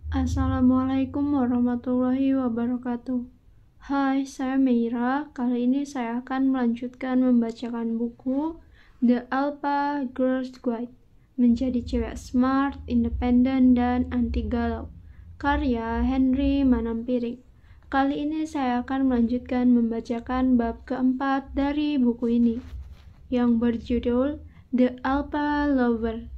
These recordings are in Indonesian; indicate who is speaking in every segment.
Speaker 1: Assalamualaikum warahmatullahi wabarakatuh. Hai, saya Meira. Kali ini saya akan melanjutkan membacakan buku The Alpha Girls Guide, Menjadi Cewek Smart, Independen, dan Anti Galau, karya Henry Manampiring. Kali ini saya akan melanjutkan membacakan bab keempat dari buku ini, yang berjudul The Alpha Lover.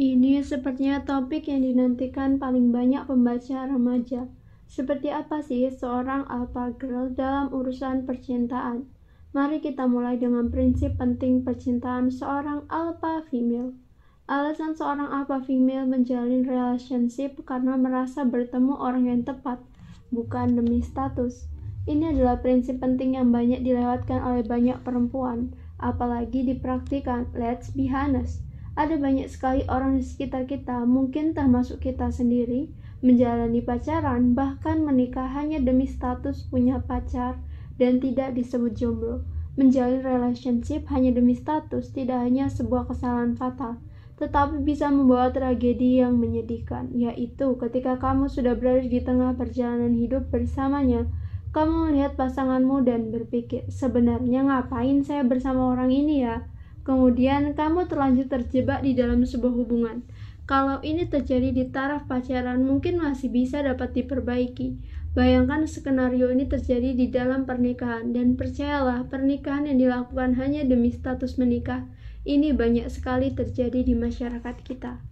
Speaker 1: Ini sepertinya topik yang dinantikan paling banyak pembaca remaja. Seperti apa sih seorang alpha girl dalam urusan percintaan? Mari kita mulai dengan prinsip penting percintaan seorang alpha female. Alasan seorang alpha female menjalin relationship karena merasa bertemu orang yang tepat, bukan demi status. Ini adalah prinsip penting yang banyak dilewatkan oleh banyak perempuan, apalagi dipraktikkan. Let's be honest. Ada banyak sekali orang di sekitar kita, mungkin termasuk kita sendiri, menjalani pacaran, bahkan menikah hanya demi status punya pacar dan tidak disebut jomblo. Menjalin relationship hanya demi status tidak hanya sebuah kesalahan fatal, tetapi bisa membawa tragedi yang menyedihkan, yaitu ketika kamu sudah berada di tengah perjalanan hidup bersamanya, kamu melihat pasanganmu dan berpikir, sebenarnya ngapain saya bersama orang ini ya? Kemudian kamu terlanjur terjebak di dalam sebuah hubungan. Kalau ini terjadi di taraf pacaran, mungkin masih bisa dapat diperbaiki. Bayangkan skenario ini terjadi di dalam pernikahan, dan percayalah, pernikahan yang dilakukan hanya demi status menikah, ini banyak sekali terjadi di masyarakat kita.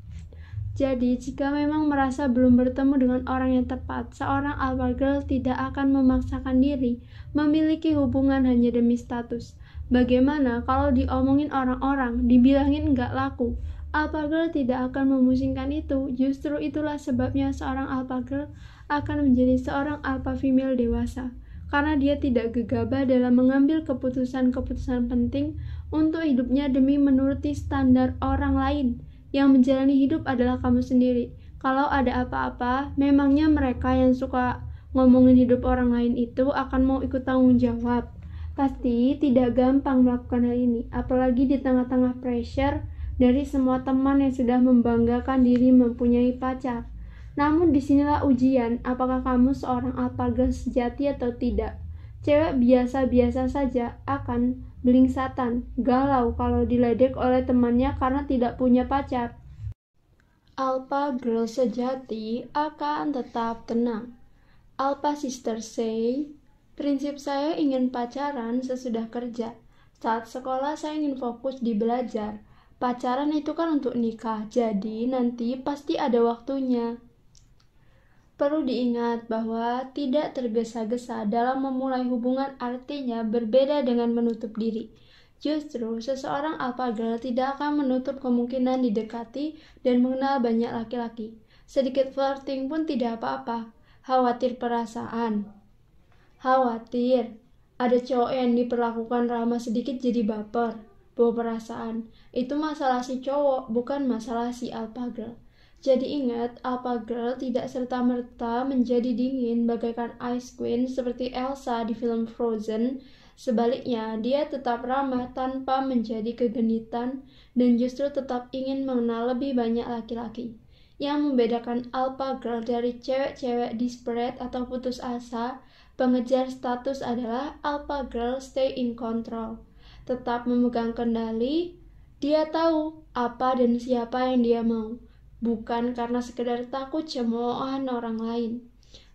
Speaker 1: Jadi, jika memang merasa belum bertemu dengan orang yang tepat, seorang alpha girl tidak akan memaksakan diri memiliki hubungan hanya demi status. Bagaimana kalau diomongin orang-orang, dibilangin nggak laku? Alpha girl tidak akan memusingkan itu. Justru itulah sebabnya seorang alpha girl akan menjadi seorang alpha female dewasa. Karena dia tidak gegabah dalam mengambil keputusan-keputusan penting untuk hidupnya demi menuruti standar orang lain. Yang menjalani hidup adalah kamu sendiri. Kalau ada apa-apa, memangnya mereka yang suka ngomongin hidup orang lain itu akan mau ikut tanggung jawab? Pasti tidak gampang melakukan hal ini, apalagi di tengah-tengah pressure dari semua teman yang sudah membanggakan diri mempunyai pacar. Namun disinilah ujian, apakah kamu seorang alpha girl sejati atau tidak. Cewek biasa-biasa saja akan belingsatan, galau kalau diledek oleh temannya karena tidak punya pacar. Alpha girl sejati akan tetap tenang. Alpha sister say, prinsip saya ingin pacaran sesudah kerja. Saat sekolah saya ingin fokus di belajar. Pacaran itu kan untuk nikah, jadi nanti pasti ada waktunya. Perlu diingat bahwa tidak tergesa-gesa dalam memulai hubungan artinya berbeda dengan menutup diri. Justru, seseorang alpha girl tidak akan menutup kemungkinan didekati dan mengenal banyak laki-laki. Sedikit flirting pun tidak apa-apa. Khawatir perasaan. Khawatir, ada cowok yang diperlakukan ramah sedikit jadi baper, bawa perasaan. Itu masalah si cowok, bukan masalah si alpha girl. Jadi ingat, alpha girl tidak serta-merta menjadi dingin bagaikan Ice Queen seperti Elsa di film Frozen. Sebaliknya, dia tetap ramah tanpa menjadi kegenitan dan justru tetap ingin mengenal lebih banyak laki-laki. Yang membedakan alpha girl dari cewek-cewek desperate atau putus asa, pengejar status adalah alpha girl stay in control. Tetap memegang kendali, dia tahu apa dan siapa yang dia mau. Bukan karena sekedar takut cemoohan orang lain.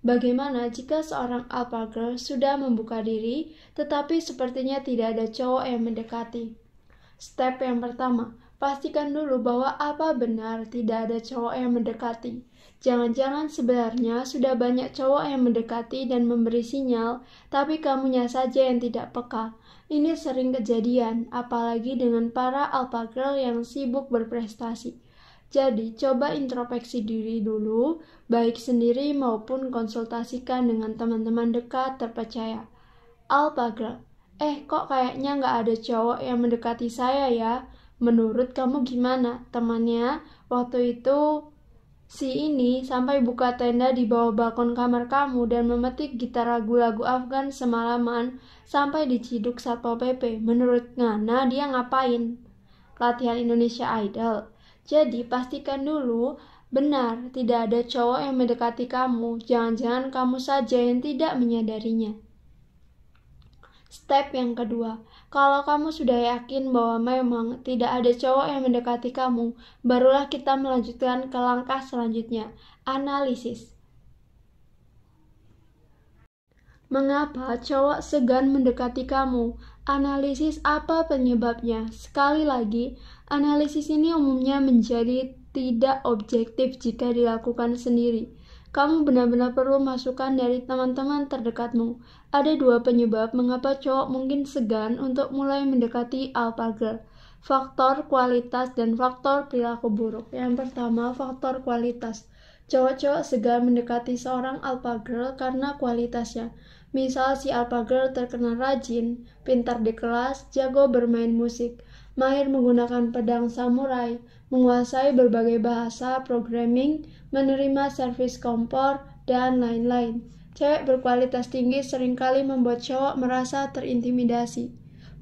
Speaker 1: Bagaimana jika seorang alpha girl sudah membuka diri, tetapi sepertinya tidak ada cowok yang mendekati? Step yang pertama, pastikan dulu bahwa apa benar tidak ada cowok yang mendekati. Jangan-jangan sebenarnya sudah banyak cowok yang mendekati dan memberi sinyal, tapi kamunya saja yang tidak peka. Ini sering kejadian, apalagi dengan para alpha girl yang sibuk berprestasi. Jadi, coba introspeksi diri dulu, baik sendiri maupun konsultasikan dengan teman-teman dekat terpercaya. Alpha girl, kok kayaknya nggak ada cowok yang mendekati saya ya? Menurut kamu gimana? Temannya waktu itu si ini sampai buka tenda di bawah balkon kamar kamu dan memetik gitar lagu-lagu Afgan semalaman sampai diciduk Satpol PP. Menurut Ngana dia ngapain? Latihan Indonesia Idol. Jadi pastikan dulu benar tidak ada cowok yang mendekati kamu. Jangan-jangan kamu saja yang tidak menyadarinya. Step yang kedua, kalau kamu sudah yakin bahwa memang tidak ada cowok yang mendekati kamu, barulah kita melanjutkan ke langkah selanjutnya, analisis. Mengapa cowok segan mendekati kamu? Analisis apa penyebabnya? Sekali lagi, analisis ini umumnya menjadi tidak objektif jika dilakukan sendiri. Kamu benar-benar perlu masukan dari teman-teman terdekatmu. Ada 2 penyebab mengapa cowok mungkin segan untuk mulai mendekati alpha girl. Faktor kualitas dan faktor perilaku buruk. Yang pertama, faktor kualitas. Cowok-cowok segan mendekati seorang alpha girl karena kualitasnya. Misal si alpha girl terkenal rajin, pintar di kelas, jago bermain musik, mahir menggunakan pedang samurai, menguasai berbagai bahasa, programming, menerima servis kompor, dan lain-lain. Cewek berkualitas tinggi seringkali membuat cowok merasa terintimidasi.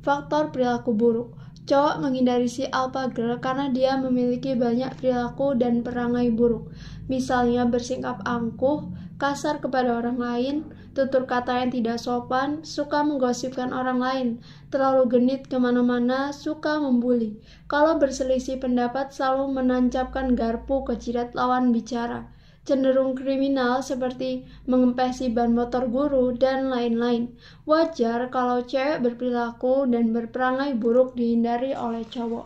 Speaker 1: Faktor perilaku buruk. Cowok menghindari si alpha girl karena dia memiliki banyak perilaku dan perangai buruk. Misalnya bersikap angkuh, kasar kepada orang lain, tutur kata yang tidak sopan, suka menggosipkan orang lain, terlalu genit kemana-mana, suka membuli. Kalau berselisih pendapat selalu menancapkan garpu ke jidat lawan bicara. Cenderung kriminal seperti mengempesi ban motor guru, dan lain-lain. Wajar kalau cewek berperilaku dan berperangai buruk dihindari oleh cowok.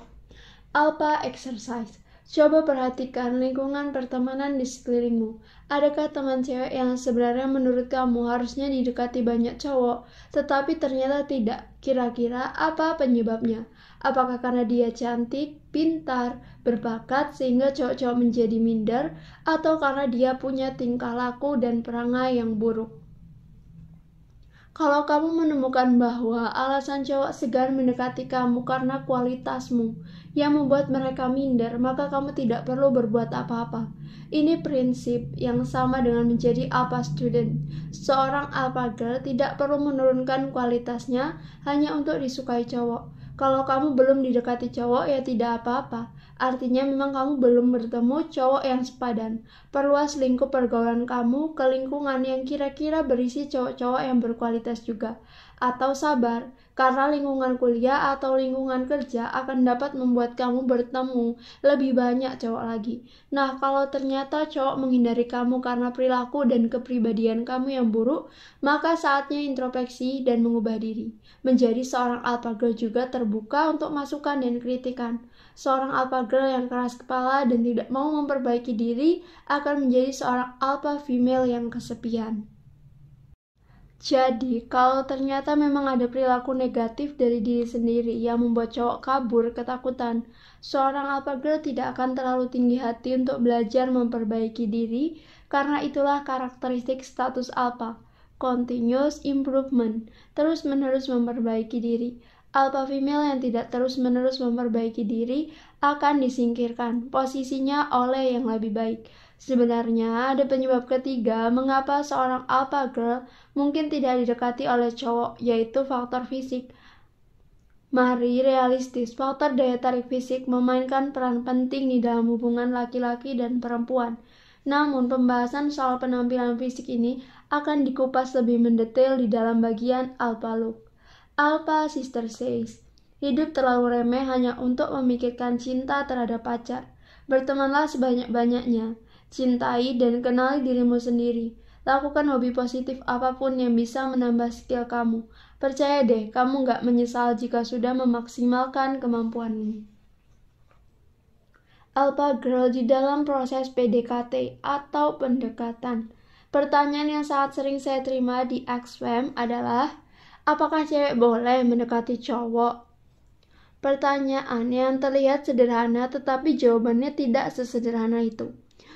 Speaker 1: Alpha exercise. Coba perhatikan lingkungan pertemanan di sekelilingmu. Adakah teman cewek yang sebenarnya menurut kamu harusnya didekati banyak cowok, tetapi ternyata tidak? Kira-kira apa penyebabnya? Apakah karena dia cantik, pintar, berbakat sehingga cowok-cowok menjadi minder, atau karena dia punya tingkah laku dan perangai yang buruk? Kalau kamu menemukan bahwa alasan cowok segan mendekati kamu karena kualitasmu yang membuat mereka minder, maka kamu tidak perlu berbuat apa-apa. Ini prinsip yang sama dengan menjadi alpha student. Seorang alpha girl tidak perlu menurunkan kualitasnya hanya untuk disukai cowok. Kalau kamu belum didekati cowok, ya tidak apa-apa. Artinya memang kamu belum bertemu cowok yang sepadan. Perluas lingkup pergaulan kamu ke lingkungan yang kira-kira berisi cowok-cowok yang berkualitas juga. Atau sabar, karena lingkungan kuliah atau lingkungan kerja akan dapat membuat kamu bertemu lebih banyak cowok lagi. Nah, kalau ternyata cowok menghindari kamu karena perilaku dan kepribadian kamu yang buruk, maka saatnya introspeksi dan mengubah diri. Menjadi seorang alpha girl juga terbuka untuk masukan dan kritikan. Seorang alpha girl yang keras kepala dan tidak mau memperbaiki diri akan menjadi seorang alpha female yang kesepian. Jadi, kalau ternyata memang ada perilaku negatif dari diri sendiri yang membuat cowok kabur ketakutan, seorang alpha girl tidak akan terlalu tinggi hati untuk belajar memperbaiki diri, karena itulah karakteristik status alpha, continuous improvement, terus-menerus memperbaiki diri. Alpha female yang tidak terus-menerus memperbaiki diri akan disingkirkan posisinya oleh yang lebih baik. Sebenarnya ada penyebab ketiga mengapa seorang alpha girl mungkin tidak didekati oleh cowok, yaitu faktor fisik. Mari realistis, faktor daya tarik fisik memainkan peran penting di dalam hubungan laki-laki dan perempuan. Namun pembahasan soal penampilan fisik ini akan dikupas lebih mendetail di dalam bagian alpha look. Alpha sister says, hidup terlalu remeh hanya untuk memikirkan cinta terhadap pacar. Bertemanlah sebanyak-banyaknya. Cintai dan kenali dirimu sendiri. Lakukan hobi positif apapun yang bisa menambah skill kamu. Percaya deh, kamu gak menyesal jika sudah memaksimalkan kemampuanmu. Alpha girl di dalam proses PDKT atau pendekatan. Pertanyaan yang sangat sering saya terima di XFM adalah, apakah cewek boleh mendekati cowok? Pertanyaan yang terlihat sederhana tetapi jawabannya tidak sesederhana itu.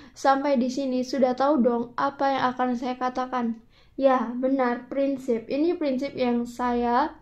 Speaker 1: Sampai di sini sudah tahu dong apa yang akan saya katakan. Ya, benar, prinsip. Ini prinsip yang saya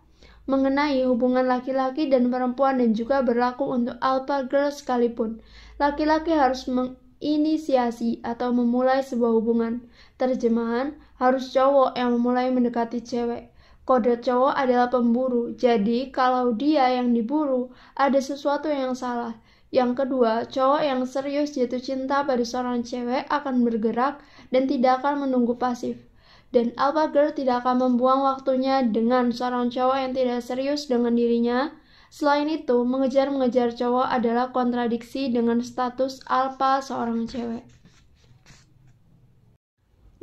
Speaker 1: mengenai hubungan laki-laki dan perempuan dan juga berlaku untuk alpha girl sekalipun. Laki-laki harus menginisiasi atau memulai sebuah hubungan. Terjemahan, harus cowok yang memulai mendekati cewek. Kode cowok adalah pemburu, jadi kalau dia yang diburu, ada sesuatu yang salah. Yang kedua, cowok yang serius jatuh cinta pada seorang cewek akan bergerak dan tidak akan menunggu pasif. Dan alpha girl tidak akan membuang waktunya dengan seorang cowok yang tidak serius dengan dirinya. Selain itu, mengejar-mengejar cowok adalah kontradiksi dengan status alpha seorang cewek.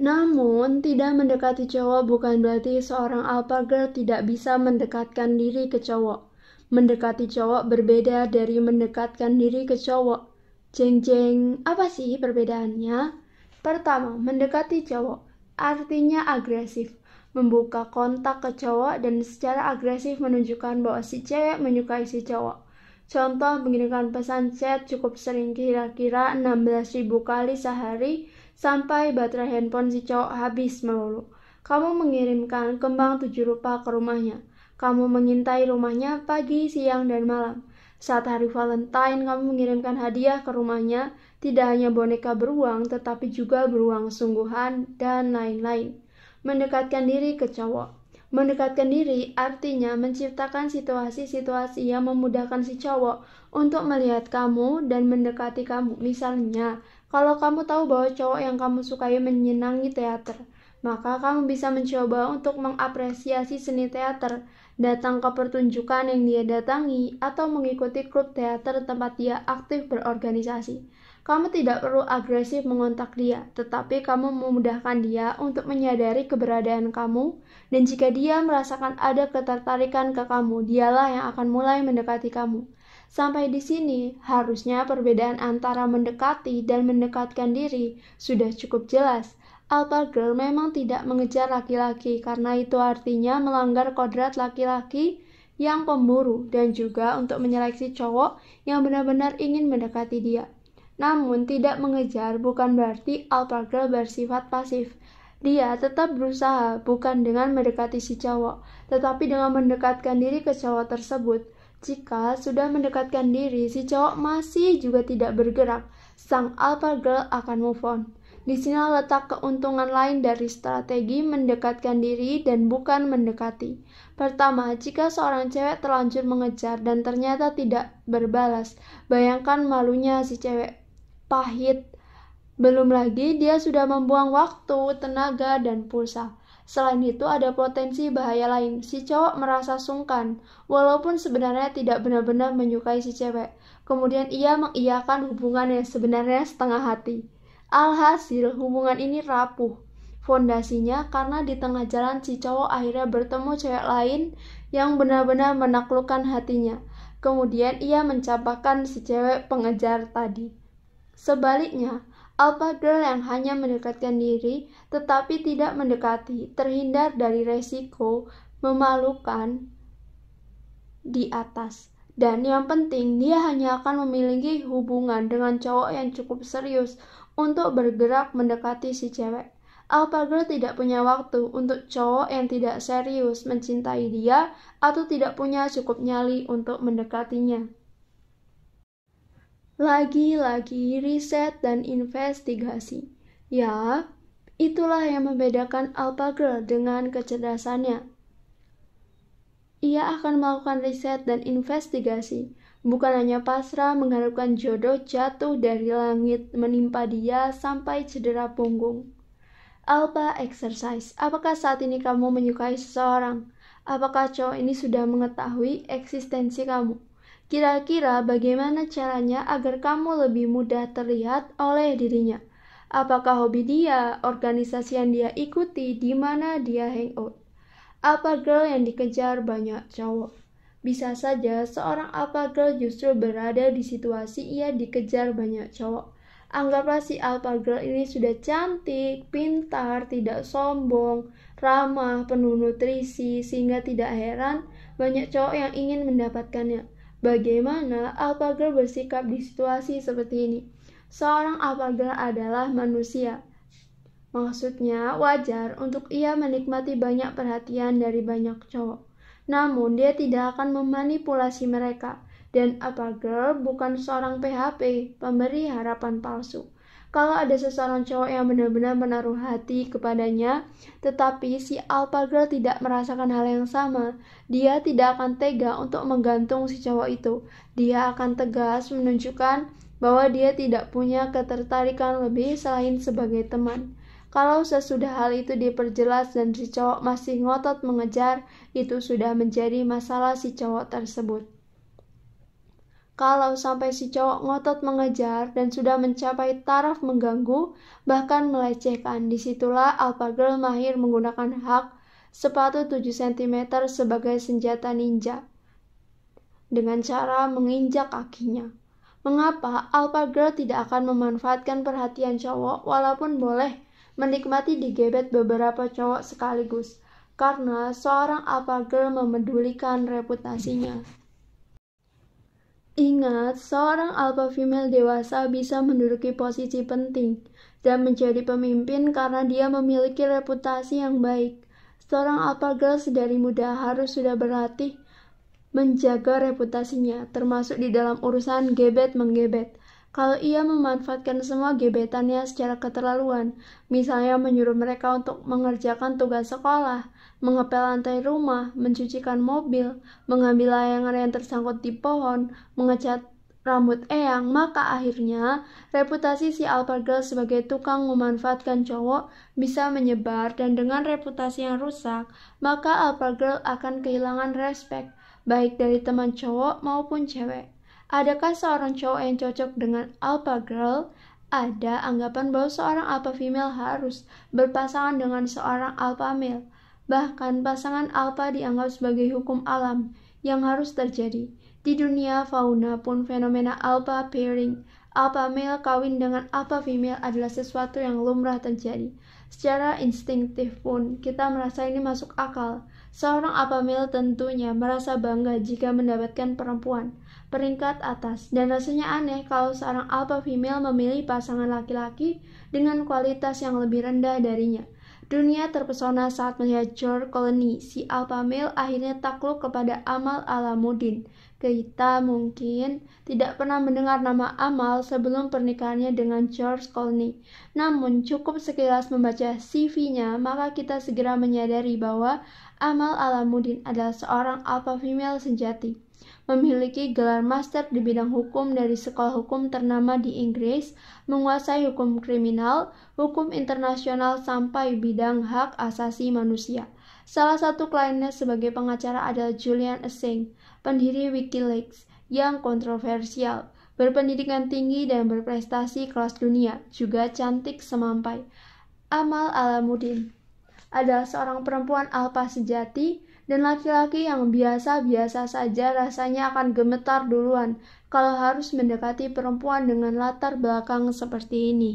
Speaker 1: Namun, tidak mendekati cowok bukan berarti seorang alpha girl tidak bisa mendekatkan diri ke cowok. Mendekati cowok berbeda dari mendekatkan diri ke cowok. Jeng-jeng, apa sih perbedaannya? Pertama, mendekati cowok artinya agresif, membuka kontak ke cowok dan secara agresif menunjukkan bahwa si cewek menyukai si cowok. Contoh, mengirimkan pesan chat cukup sering, kira-kira 16.000 kali sehari sampai baterai handphone si cowok habis melulu. Kamu mengirimkan kembang 7 rupa ke rumahnya. Kamu mengintai rumahnya pagi, siang, dan malam. Saat hari Valentine, kamu mengirimkan hadiah ke rumahnya, tidak hanya boneka beruang, tetapi juga beruang sungguhan, dan lain-lain. Mendekatkan diri ke cowok. Mendekatkan diri artinya menciptakan situasi-situasi yang memudahkan si cowok untuk melihat kamu dan mendekati kamu. Misalnya, kalau kamu tahu bahwa cowok yang kamu sukai menyenangi teater, maka kamu bisa mencoba untuk mengapresiasi seni teater, datang ke pertunjukan yang dia datangi, atau mengikuti klub teater tempat dia aktif berorganisasi. Kamu tidak perlu agresif mengontak dia, tetapi kamu memudahkan dia untuk menyadari keberadaan kamu, dan jika dia merasakan ada ketertarikan ke kamu, dialah yang akan mulai mendekati kamu. Sampai di sini, harusnya perbedaan antara mendekati dan mendekatkan diri sudah cukup jelas. Alpha girl memang tidak mengejar laki-laki karena itu artinya melanggar kodrat laki-laki yang pemburu dan juga untuk menyeleksi cowok yang benar-benar ingin mendekati dia. Namun tidak mengejar bukan berarti alpha girl bersifat pasif. Dia tetap berusaha bukan dengan mendekati si cowok, tetapi dengan mendekatkan diri ke cowok tersebut. Jika sudah mendekatkan diri, si cowok masih juga tidak bergerak, sang alpha girl akan move on. Di sini letak keuntungan lain dari strategi mendekatkan diri dan bukan mendekati. Pertama, jika seorang cewek terlanjur mengejar dan ternyata tidak berbalas, bayangkan malunya si cewek. Pahit. Belum lagi dia sudah membuang waktu, tenaga, dan pulsa. Selain itu ada potensi bahaya lain. Si cowok merasa sungkan, walaupun sebenarnya tidak benar-benar menyukai si cewek. Kemudian ia mengiyakan hubungan yang sebenarnya setengah hati. Alhasil hubungan ini rapuh. Fondasinya karena di tengah jalan si cowok akhirnya bertemu cewek lain yang benar-benar menaklukkan hatinya. Kemudian ia mencampakkan si cewek pengejar tadi. Sebaliknya, alpha girl yang hanya mendekatkan diri tetapi tidak mendekati, terhindar dari resiko memalukan di atas. Dan yang penting, dia hanya akan memiliki hubungan dengan cowok yang cukup serius untuk bergerak mendekati si cewek. Alpha girl tidak punya waktu untuk cowok yang tidak serius mencintai dia atau tidak punya cukup nyali untuk mendekatinya. Lagi-lagi riset dan investigasi. Ya, itulah yang membedakan alpha girl dengan kecerdasannya. Ia akan melakukan riset dan investigasi, bukan hanya pasrah mengharapkan jodoh jatuh dari langit menimpa dia sampai cedera punggung. Alpha exercise. Apakah saat ini kamu menyukai seseorang? Apakah cowok ini sudah mengetahui eksistensi kamu? Kira-kira bagaimana caranya agar kamu lebih mudah terlihat oleh dirinya? Apakah hobi dia, organisasi yang dia ikuti, di mana dia hangout? Alpha girl yang dikejar banyak cowok. Bisa saja seorang alpha girl justru berada di situasi ia dikejar banyak cowok. Anggaplah si alpha girl ini sudah cantik, pintar, tidak sombong, ramah, penuh nutrisi, sehingga tidak heran banyak cowok yang ingin mendapatkannya. Bagaimana alpha girl bersikap di situasi seperti ini? Seorang alpha girl adalah manusia. Maksudnya wajar untuk ia menikmati banyak perhatian dari banyak cowok. Namun dia tidak akan memanipulasi mereka. Dan alpha girl bukan seorang PHP, pemberi harapan palsu. Kalau ada seseorang cowok yang benar-benar menaruh hati kepadanya, tetapi si alpha girl tidak merasakan hal yang sama, dia tidak akan tega untuk menggantung si cowok itu. Dia akan tegas menunjukkan bahwa dia tidak punya ketertarikan lebih selain sebagai teman. Kalau sesudah hal itu diperjelas dan si cowok masih ngotot mengejar, itu sudah menjadi masalah si cowok tersebut. Kalau sampai si cowok ngotot mengejar dan sudah mencapai taraf mengganggu, bahkan melecehkan, disitulah alpha girl mahir menggunakan hak sepatu 7 cm sebagai senjata ninja dengan cara menginjak kakinya. Mengapa alpha girl tidak akan memanfaatkan perhatian cowok walaupun boleh menikmati digebet beberapa cowok sekaligus? Karena seorang alpha girl memedulikan reputasinya. Ingat, seorang alpha female dewasa bisa menduduki posisi penting dan menjadi pemimpin karena dia memiliki reputasi yang baik. Seorang alpha girl sedari muda harus sudah berlatih menjaga reputasinya, termasuk di dalam urusan gebet-menggebet. Kalau ia memanfaatkan semua gebetannya secara keterlaluan, misalnya menyuruh mereka untuk mengerjakan tugas sekolah, mengepel lantai rumah, mencucikan mobil, mengambil layangan yang tersangkut di pohon, mengecat rambut eyang, maka akhirnya reputasi si alpha girl sebagai tukang memanfaatkan cowok bisa menyebar, dan dengan reputasi yang rusak, maka alpha girl akan kehilangan respek, baik dari teman cowok maupun cewek. Adakah seorang cowok yang cocok dengan alpha girl? Ada anggapan bahwa seorang alpha female harus berpasangan dengan seorang alpha male. Bahkan pasangan alpha dianggap sebagai hukum alam yang harus terjadi. Di dunia fauna pun fenomena alpha pairing, alpha male kawin dengan alpha female adalah sesuatu yang lumrah terjadi. Secara instingtif pun kita merasa ini masuk akal. Seorang alpha male tentunya merasa bangga jika mendapatkan perempuan peringkat atas, dan rasanya aneh kalau seorang alpha female memilih pasangan laki-laki dengan kualitas yang lebih rendah darinya. Dunia terpesona saat melihat George Clooney, si alpha male akhirnya takluk kepada Amal Alamuddin. Kita mungkin tidak pernah mendengar nama Amal sebelum pernikahannya dengan George Clooney. Namun cukup sekilas membaca CV-nya, maka kita segera menyadari bahwa Amal Alamuddin adalah seorang alpha female sejati. Memiliki gelar master di bidang hukum dari sekolah hukum ternama di Inggris, menguasai hukum kriminal, hukum internasional sampai bidang hak asasi manusia. Salah satu kliennya sebagai pengacara adalah Julian Assange, pendiri WikiLeaks yang kontroversial, berpendidikan tinggi dan berprestasi kelas dunia, juga cantik semampai. Amal Alamuddin adalah seorang perempuan alpha sejati, dan laki-laki yang biasa-biasa saja rasanya akan gemetar duluan kalau harus mendekati perempuan dengan latar belakang seperti ini.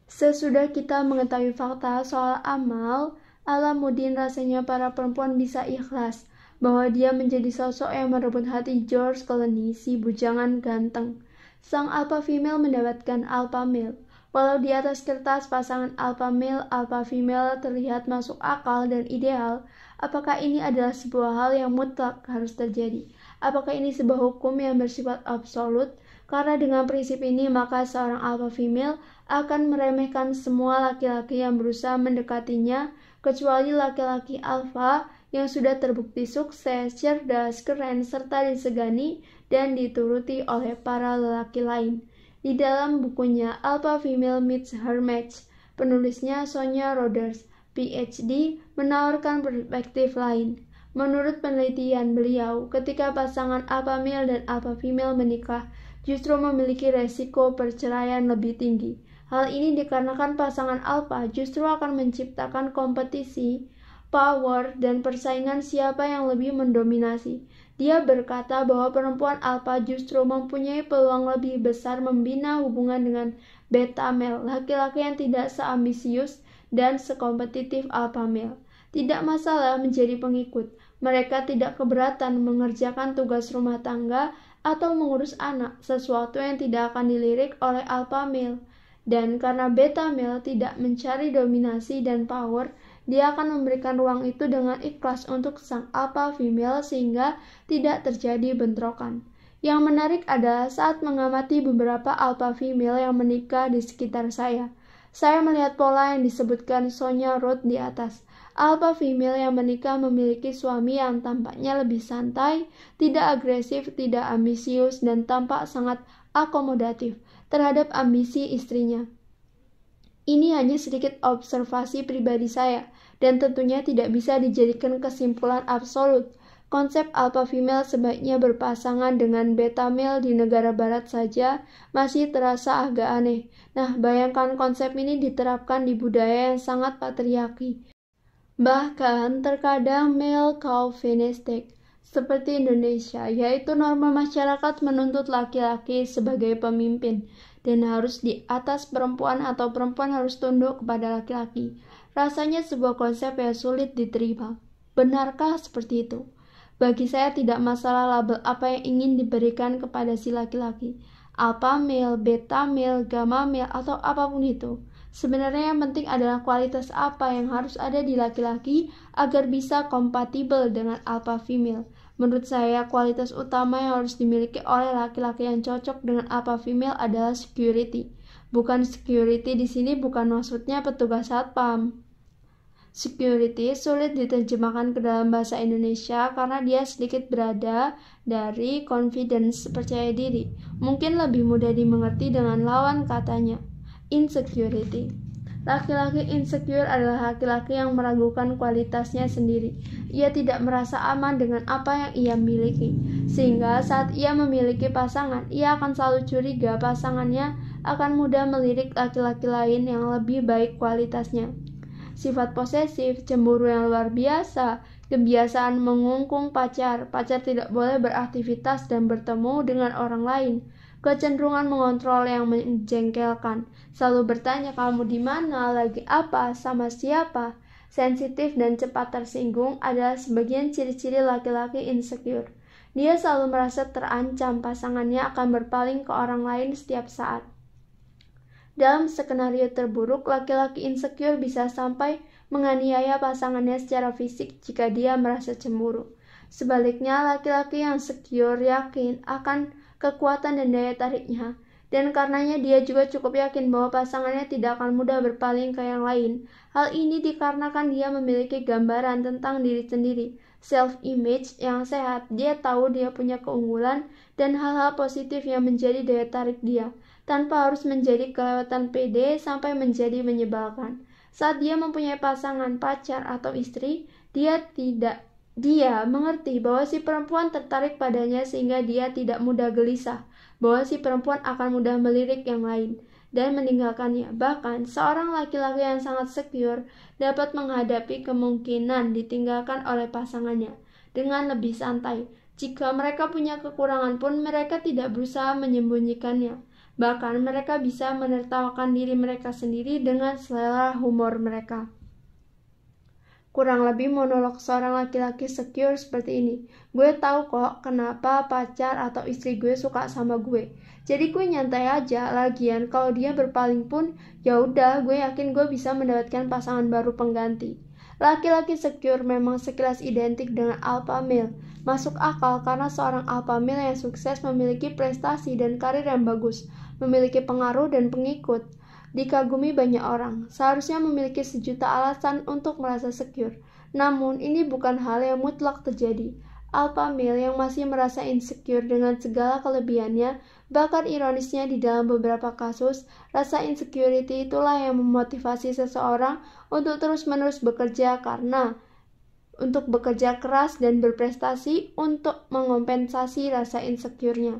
Speaker 1: Sesudah kita mengetahui fakta soal Amal Alamuddin, rasanya para perempuan bisa ikhlas bahwa dia menjadi sosok yang merebut hati George Clooney, si bujangan ganteng. Sang alpha female mendapatkan alpha male. Walau di atas kertas pasangan alpha male alpha female terlihat masuk akal dan ideal, apakah ini adalah sebuah hal yang mutlak harus terjadi? Apakah ini sebuah hukum yang bersifat absolut? Karena dengan prinsip ini, maka seorang alpha female akan meremehkan semua laki-laki yang berusaha mendekatinya, kecuali laki-laki alpha yang sudah terbukti sukses, cerdas, keren, serta disegani dan dituruti oleh para lelaki lain. Di dalam bukunya Alpha Female Meets Her Match, penulisnya Sonia Rodgers, PhD, menawarkan perspektif lain. Menurut penelitian beliau, ketika pasangan alpha male dan alpha female menikah, justru memiliki resiko perceraian lebih tinggi. Hal ini dikarenakan pasangan alpha justru akan menciptakan kompetisi, power, dan persaingan siapa yang lebih mendominasi. Dia berkata bahwa perempuan alpha justru mempunyai peluang lebih besar membina hubungan dengan beta male, laki-laki yang tidak seambisius dan sekompetitif alpha male. Tidak masalah menjadi pengikut. Mereka tidak keberatan mengerjakan tugas rumah tangga atau mengurus anak, sesuatu yang tidak akan dilirik oleh alpha male. Dan karena beta male tidak mencari dominasi dan power, dia akan memberikan ruang itu dengan ikhlas untuk sang alpha female sehingga tidak terjadi bentrokan. Yang menarik adalah saat mengamati beberapa alpha female yang menikah di sekitar saya melihat pola yang disebutkan Sonya Roth di atas. Alpha female yang menikah memiliki suami yang tampaknya lebih santai, tidak agresif, tidak ambisius, dan tampak sangat akomodatif terhadap ambisi istrinya. Ini hanya sedikit observasi pribadi saya, dan tentunya tidak bisa dijadikan kesimpulan absolut. Konsep alpha female sebaiknya berpasangan dengan beta male di negara barat saja masih terasa agak aneh. Nah, bayangkan konsep ini diterapkan di budaya yang sangat patriarki. Bahkan terkadang male chauvinistic, seperti Indonesia, yaitu norma masyarakat menuntut laki-laki sebagai pemimpin dan harus di atas perempuan atau perempuan harus tunduk kepada laki-laki. Rasanya sebuah konsep yang sulit diterima. Benarkah seperti itu? Bagi saya tidak masalah label apa yang ingin diberikan kepada si laki-laki. Alpha male, beta male, gamma male, atau apapun itu. Sebenarnya yang penting adalah kualitas apa yang harus ada di laki-laki agar bisa kompatibel dengan alpha female. Menurut saya, kualitas utama yang harus dimiliki oleh laki-laki yang cocok dengan alpha female adalah security. Bukan security di sini bukan maksudnya petugas satpam. Security sulit diterjemahkan ke dalam bahasa Indonesia karena dia sedikit berada dari confidence, percaya diri. Mungkin lebih mudah dimengerti dengan lawan katanya, insecurity. Laki-laki insecure adalah laki-laki yang meragukan kualitasnya sendiri. Ia tidak merasa aman dengan apa yang ia miliki, sehingga saat ia memiliki pasangan, ia akan selalu curiga pasangannya akan mudah melirik laki-laki lain yang lebih baik kualitasnya. Sifat posesif, cemburu yang luar biasa, kebiasaan mengungkung pacar tidak boleh beraktivitas dan bertemu dengan orang lain, kecenderungan mengontrol yang menjengkelkan, selalu bertanya kamu di mana, lagi apa, sama siapa, sensitif dan cepat tersinggung adalah sebagian ciri-ciri laki-laki insecure. Dia selalu merasa terancam pasangannya akan berpaling ke orang lain setiap saat. Dalam skenario terburuk, laki-laki insecure bisa sampai menganiaya pasangannya secara fisik jika dia merasa cemburu. Sebaliknya, laki-laki yang secure yakin akan kekuatan dan daya tariknya, dan karenanya dia juga cukup yakin bahwa pasangannya tidak akan mudah berpaling ke yang lain. Hal ini dikarenakan dia memiliki gambaran tentang diri sendiri, self-image yang sehat. Dia tahu dia punya keunggulan dan hal-hal positif yang menjadi daya tarik dia, tanpa harus menjadi kelewatan pede sampai menjadi menyebalkan. Saat dia mempunyai pasangan, pacar, atau istri, dia mengerti bahwa si perempuan tertarik padanya sehingga dia tidak mudah gelisah, bahwa si perempuan akan mudah melirik yang lain dan meninggalkannya. Bahkan, seorang laki-laki yang sangat secure dapat menghadapi kemungkinan ditinggalkan oleh pasangannya dengan lebih santai. Jika mereka punya kekurangan pun, mereka tidak berusaha menyembunyikannya. Bahkan mereka bisa menertawakan diri mereka sendiri dengan selera humor mereka. Kurang lebih monolog seorang laki-laki secure seperti ini. Gue tahu kok kenapa pacar atau istri gue suka sama gue. Jadi gue nyantai aja. Lagian kalau dia berpaling pun, ya udah, gue yakin gue bisa mendapatkan pasangan baru pengganti. Laki-laki secure memang sekilas identik dengan alpha male. Masuk akal karena seorang alpha male yang sukses memiliki prestasi dan karir yang bagus, memiliki pengaruh dan pengikut, dikagumi banyak orang, seharusnya memiliki sejuta alasan untuk merasa secure. Namun, ini bukan hal yang mutlak terjadi. Alpha male yang masih merasa insecure dengan segala kelebihannya, bahkan ironisnya di dalam beberapa kasus, rasa insecurity itulah yang memotivasi seseorang untuk terus-menerus bekerja untuk bekerja keras dan berprestasi untuk mengompensasi rasa insecure-nya.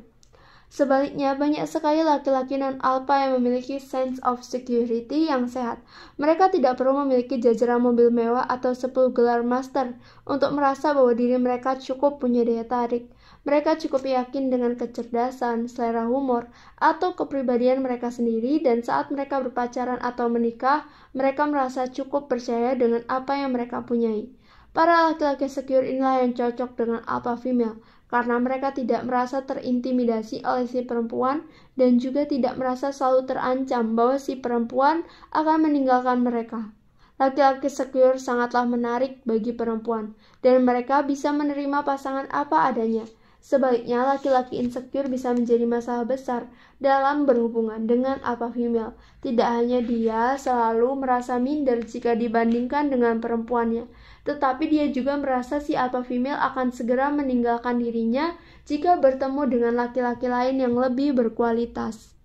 Speaker 1: Sebaliknya, banyak sekali laki-laki non-alpha yang memiliki sense of security yang sehat. Mereka tidak perlu memiliki jajaran mobil mewah atau 10 gelar master untuk merasa bahwa diri mereka cukup punya daya tarik. Mereka cukup yakin dengan kecerdasan, selera humor, atau kepribadian mereka sendiri, dan saat mereka berpacaran atau menikah, mereka merasa cukup percaya dengan apa yang mereka punyai. Para laki-laki secure inilah yang cocok dengan alpha female, karena mereka tidak merasa terintimidasi oleh si perempuan dan juga tidak merasa selalu terancam bahwa si perempuan akan meninggalkan mereka. Laki-laki secure sangatlah menarik bagi perempuan, dan mereka bisa menerima pasangan apa adanya. Sebaliknya, laki-laki insecure bisa menjadi masalah besar dalam berhubungan dengan alpha female. Tidak hanya dia selalu merasa minder jika dibandingkan dengan perempuannya, tetapi dia juga merasa si alpha female akan segera meninggalkan dirinya jika bertemu dengan laki-laki lain yang lebih berkualitas.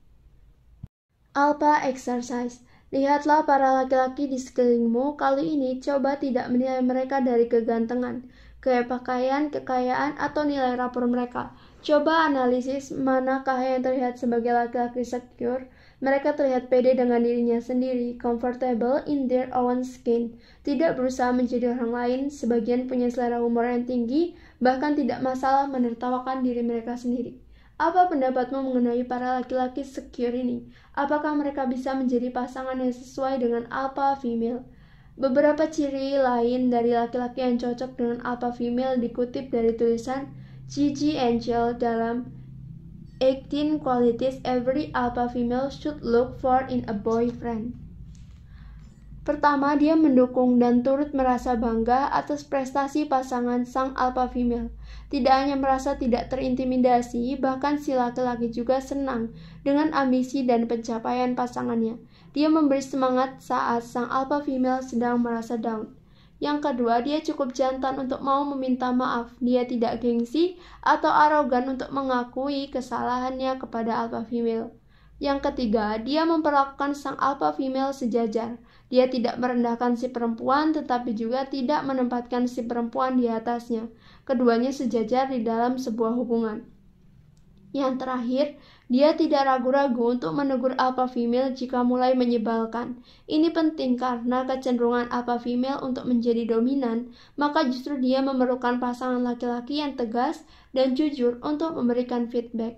Speaker 1: Alpha exercise. Lihatlah para laki-laki di sekelilingmu. Kali ini coba tidak menilai mereka dari kegantengan, pakaian, kekayaan, atau nilai rapor mereka. Coba analisis manakah yang terlihat sebagai laki-laki secure. Mereka terlihat pede dengan dirinya sendiri, comfortable in their own skin, tidak berusaha menjadi orang lain. Sebagian punya selera humor yang tinggi, bahkan tidak masalah menertawakan diri mereka sendiri. Apa pendapatmu mengenai para laki-laki secure ini? Apakah mereka bisa menjadi pasangan yang sesuai dengan alpha female? Beberapa ciri lain dari laki-laki yang cocok dengan alpha female dikutip dari tulisan Gigi Angel dalam 18 Qualities Every Alpha Female Should Look For in a Boyfriend. Pertama, dia mendukung dan turut merasa bangga atas prestasi pasangan sang alpha female. Tidak hanya merasa tidak terintimidasi, bahkan si laki-laki juga senang dengan ambisi dan pencapaian pasangannya. Dia memberi semangat saat sang alpha female sedang merasa down. Yang kedua, dia cukup jantan untuk mau meminta maaf. Dia tidak gengsi atau arogan untuk mengakui kesalahannya kepada alpha female. Yang ketiga, dia memperlakukan sang alpha female sejajar. Dia tidak merendahkan si perempuan, tetapi juga tidak menempatkan si perempuan di atasnya. Keduanya sejajar di dalam sebuah hubungan. Yang terakhir, dia tidak ragu-ragu untuk menegur alpha female jika mulai menyebalkan. Ini penting karena kecenderungan alpha female untuk menjadi dominan, maka justru dia memerlukan pasangan laki-laki yang tegas dan jujur untuk memberikan feedback.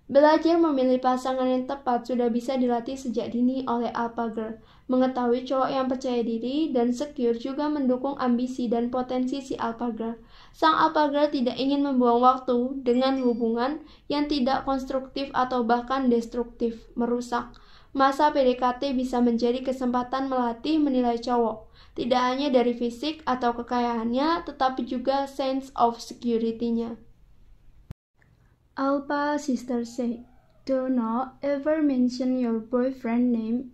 Speaker 1: Belajar memilih pasangan yang tepat sudah bisa dilatih sejak dini oleh alpha girl. Mengetahui cowok yang percaya diri dan secure juga mendukung ambisi dan potensi si alpha girl. Sang alpha girl tidak ingin membuang waktu dengan hubungan yang tidak konstruktif atau bahkan destruktif, merusak. Masa PDKT bisa menjadi kesempatan melatih menilai cowok, tidak hanya dari fisik atau kekayaannya, tetapi juga sense of security-nya. Alpha sister said, "Do not ever mention your boyfriend name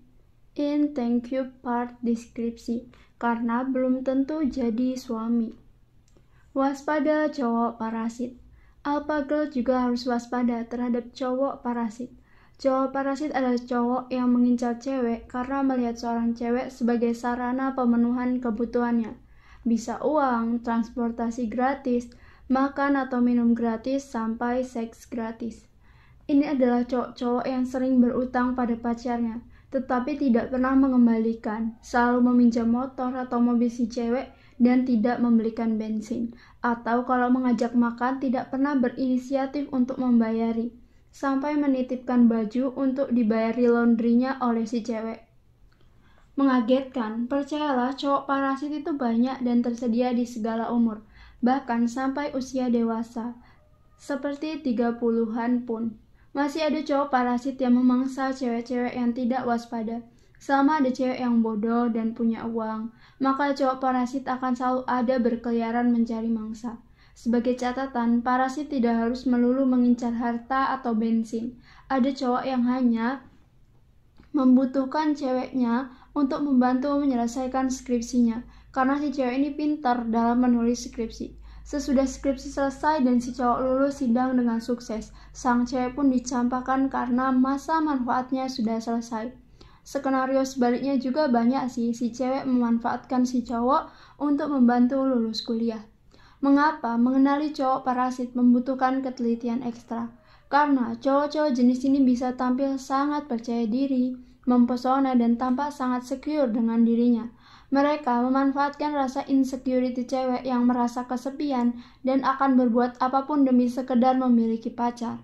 Speaker 1: in thank you part deskripsi, karena belum tentu jadi suami." Waspada cowok parasit. Alpha girl juga harus waspada terhadap cowok parasit. Cowok parasit adalah cowok yang mengincar cewek karena melihat seorang cewek sebagai sarana pemenuhan kebutuhannya. Bisa uang, transportasi gratis, makan atau minum gratis, sampai seks gratis. Ini adalah cowok-cowok yang sering berutang pada pacarnya, tetapi tidak pernah mengembalikan, selalu meminjam motor atau mobil si cewek dan tidak membelikan bensin. Atau kalau mengajak makan tidak pernah berinisiatif untuk membayari, sampai menitipkan baju untuk dibayari laundrynya oleh si cewek. Mengagetkan, percayalah cowok parasit itu banyak dan tersedia di segala umur. Bahkan sampai usia dewasa, seperti 30-an pun. Masih ada cowok parasit yang memangsa cewek-cewek yang tidak waspada. Selama ada cewek yang bodoh dan punya uang, maka cowok parasit akan selalu ada berkeliaran mencari mangsa. Sebagai catatan, parasit tidak harus melulu mengincar harta atau bensin. Ada cowok yang hanya membutuhkan ceweknya untuk membantu menyelesaikan skripsinya, karena si cewek ini pintar dalam menulis skripsi. Sesudah skripsi selesai dan si cowok lulus sidang dengan sukses, sang cewek pun dicampakkan karena masa manfaatnya sudah selesai. Skenario sebaliknya juga banyak sih, si cewek memanfaatkan si cowok untuk membantu lulus kuliah. Mengapa mengenali cowok parasit membutuhkan ketelitian ekstra? Karena cowok-cowok jenis ini bisa tampil sangat percaya diri, mempesona dan tampak sangat secure dengan dirinya. Mereka memanfaatkan rasa insecurity cewek yang merasa kesepian dan akan berbuat apapun demi sekedar memiliki pacar.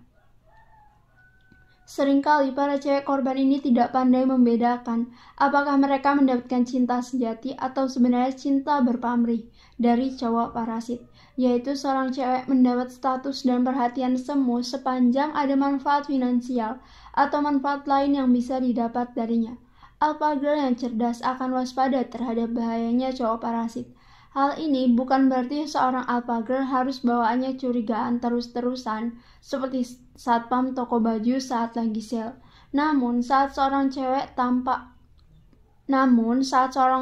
Speaker 1: Seringkali para cewek korban ini tidak pandai membedakan apakah mereka mendapatkan cinta sejati atau sebenarnya cinta berpamrih dari cowok parasit, yaitu seorang cewek mendapat status dan perhatian semu sepanjang ada manfaat finansial atau manfaat lain yang bisa didapat darinya. Alpha girl yang cerdas akan waspada terhadap bahayanya cowok parasit. Hal ini bukan berarti seorang alpha girl harus bawaannya curigaan terus-terusan, seperti satpam toko baju saat lagi sale. Namun, saat seorang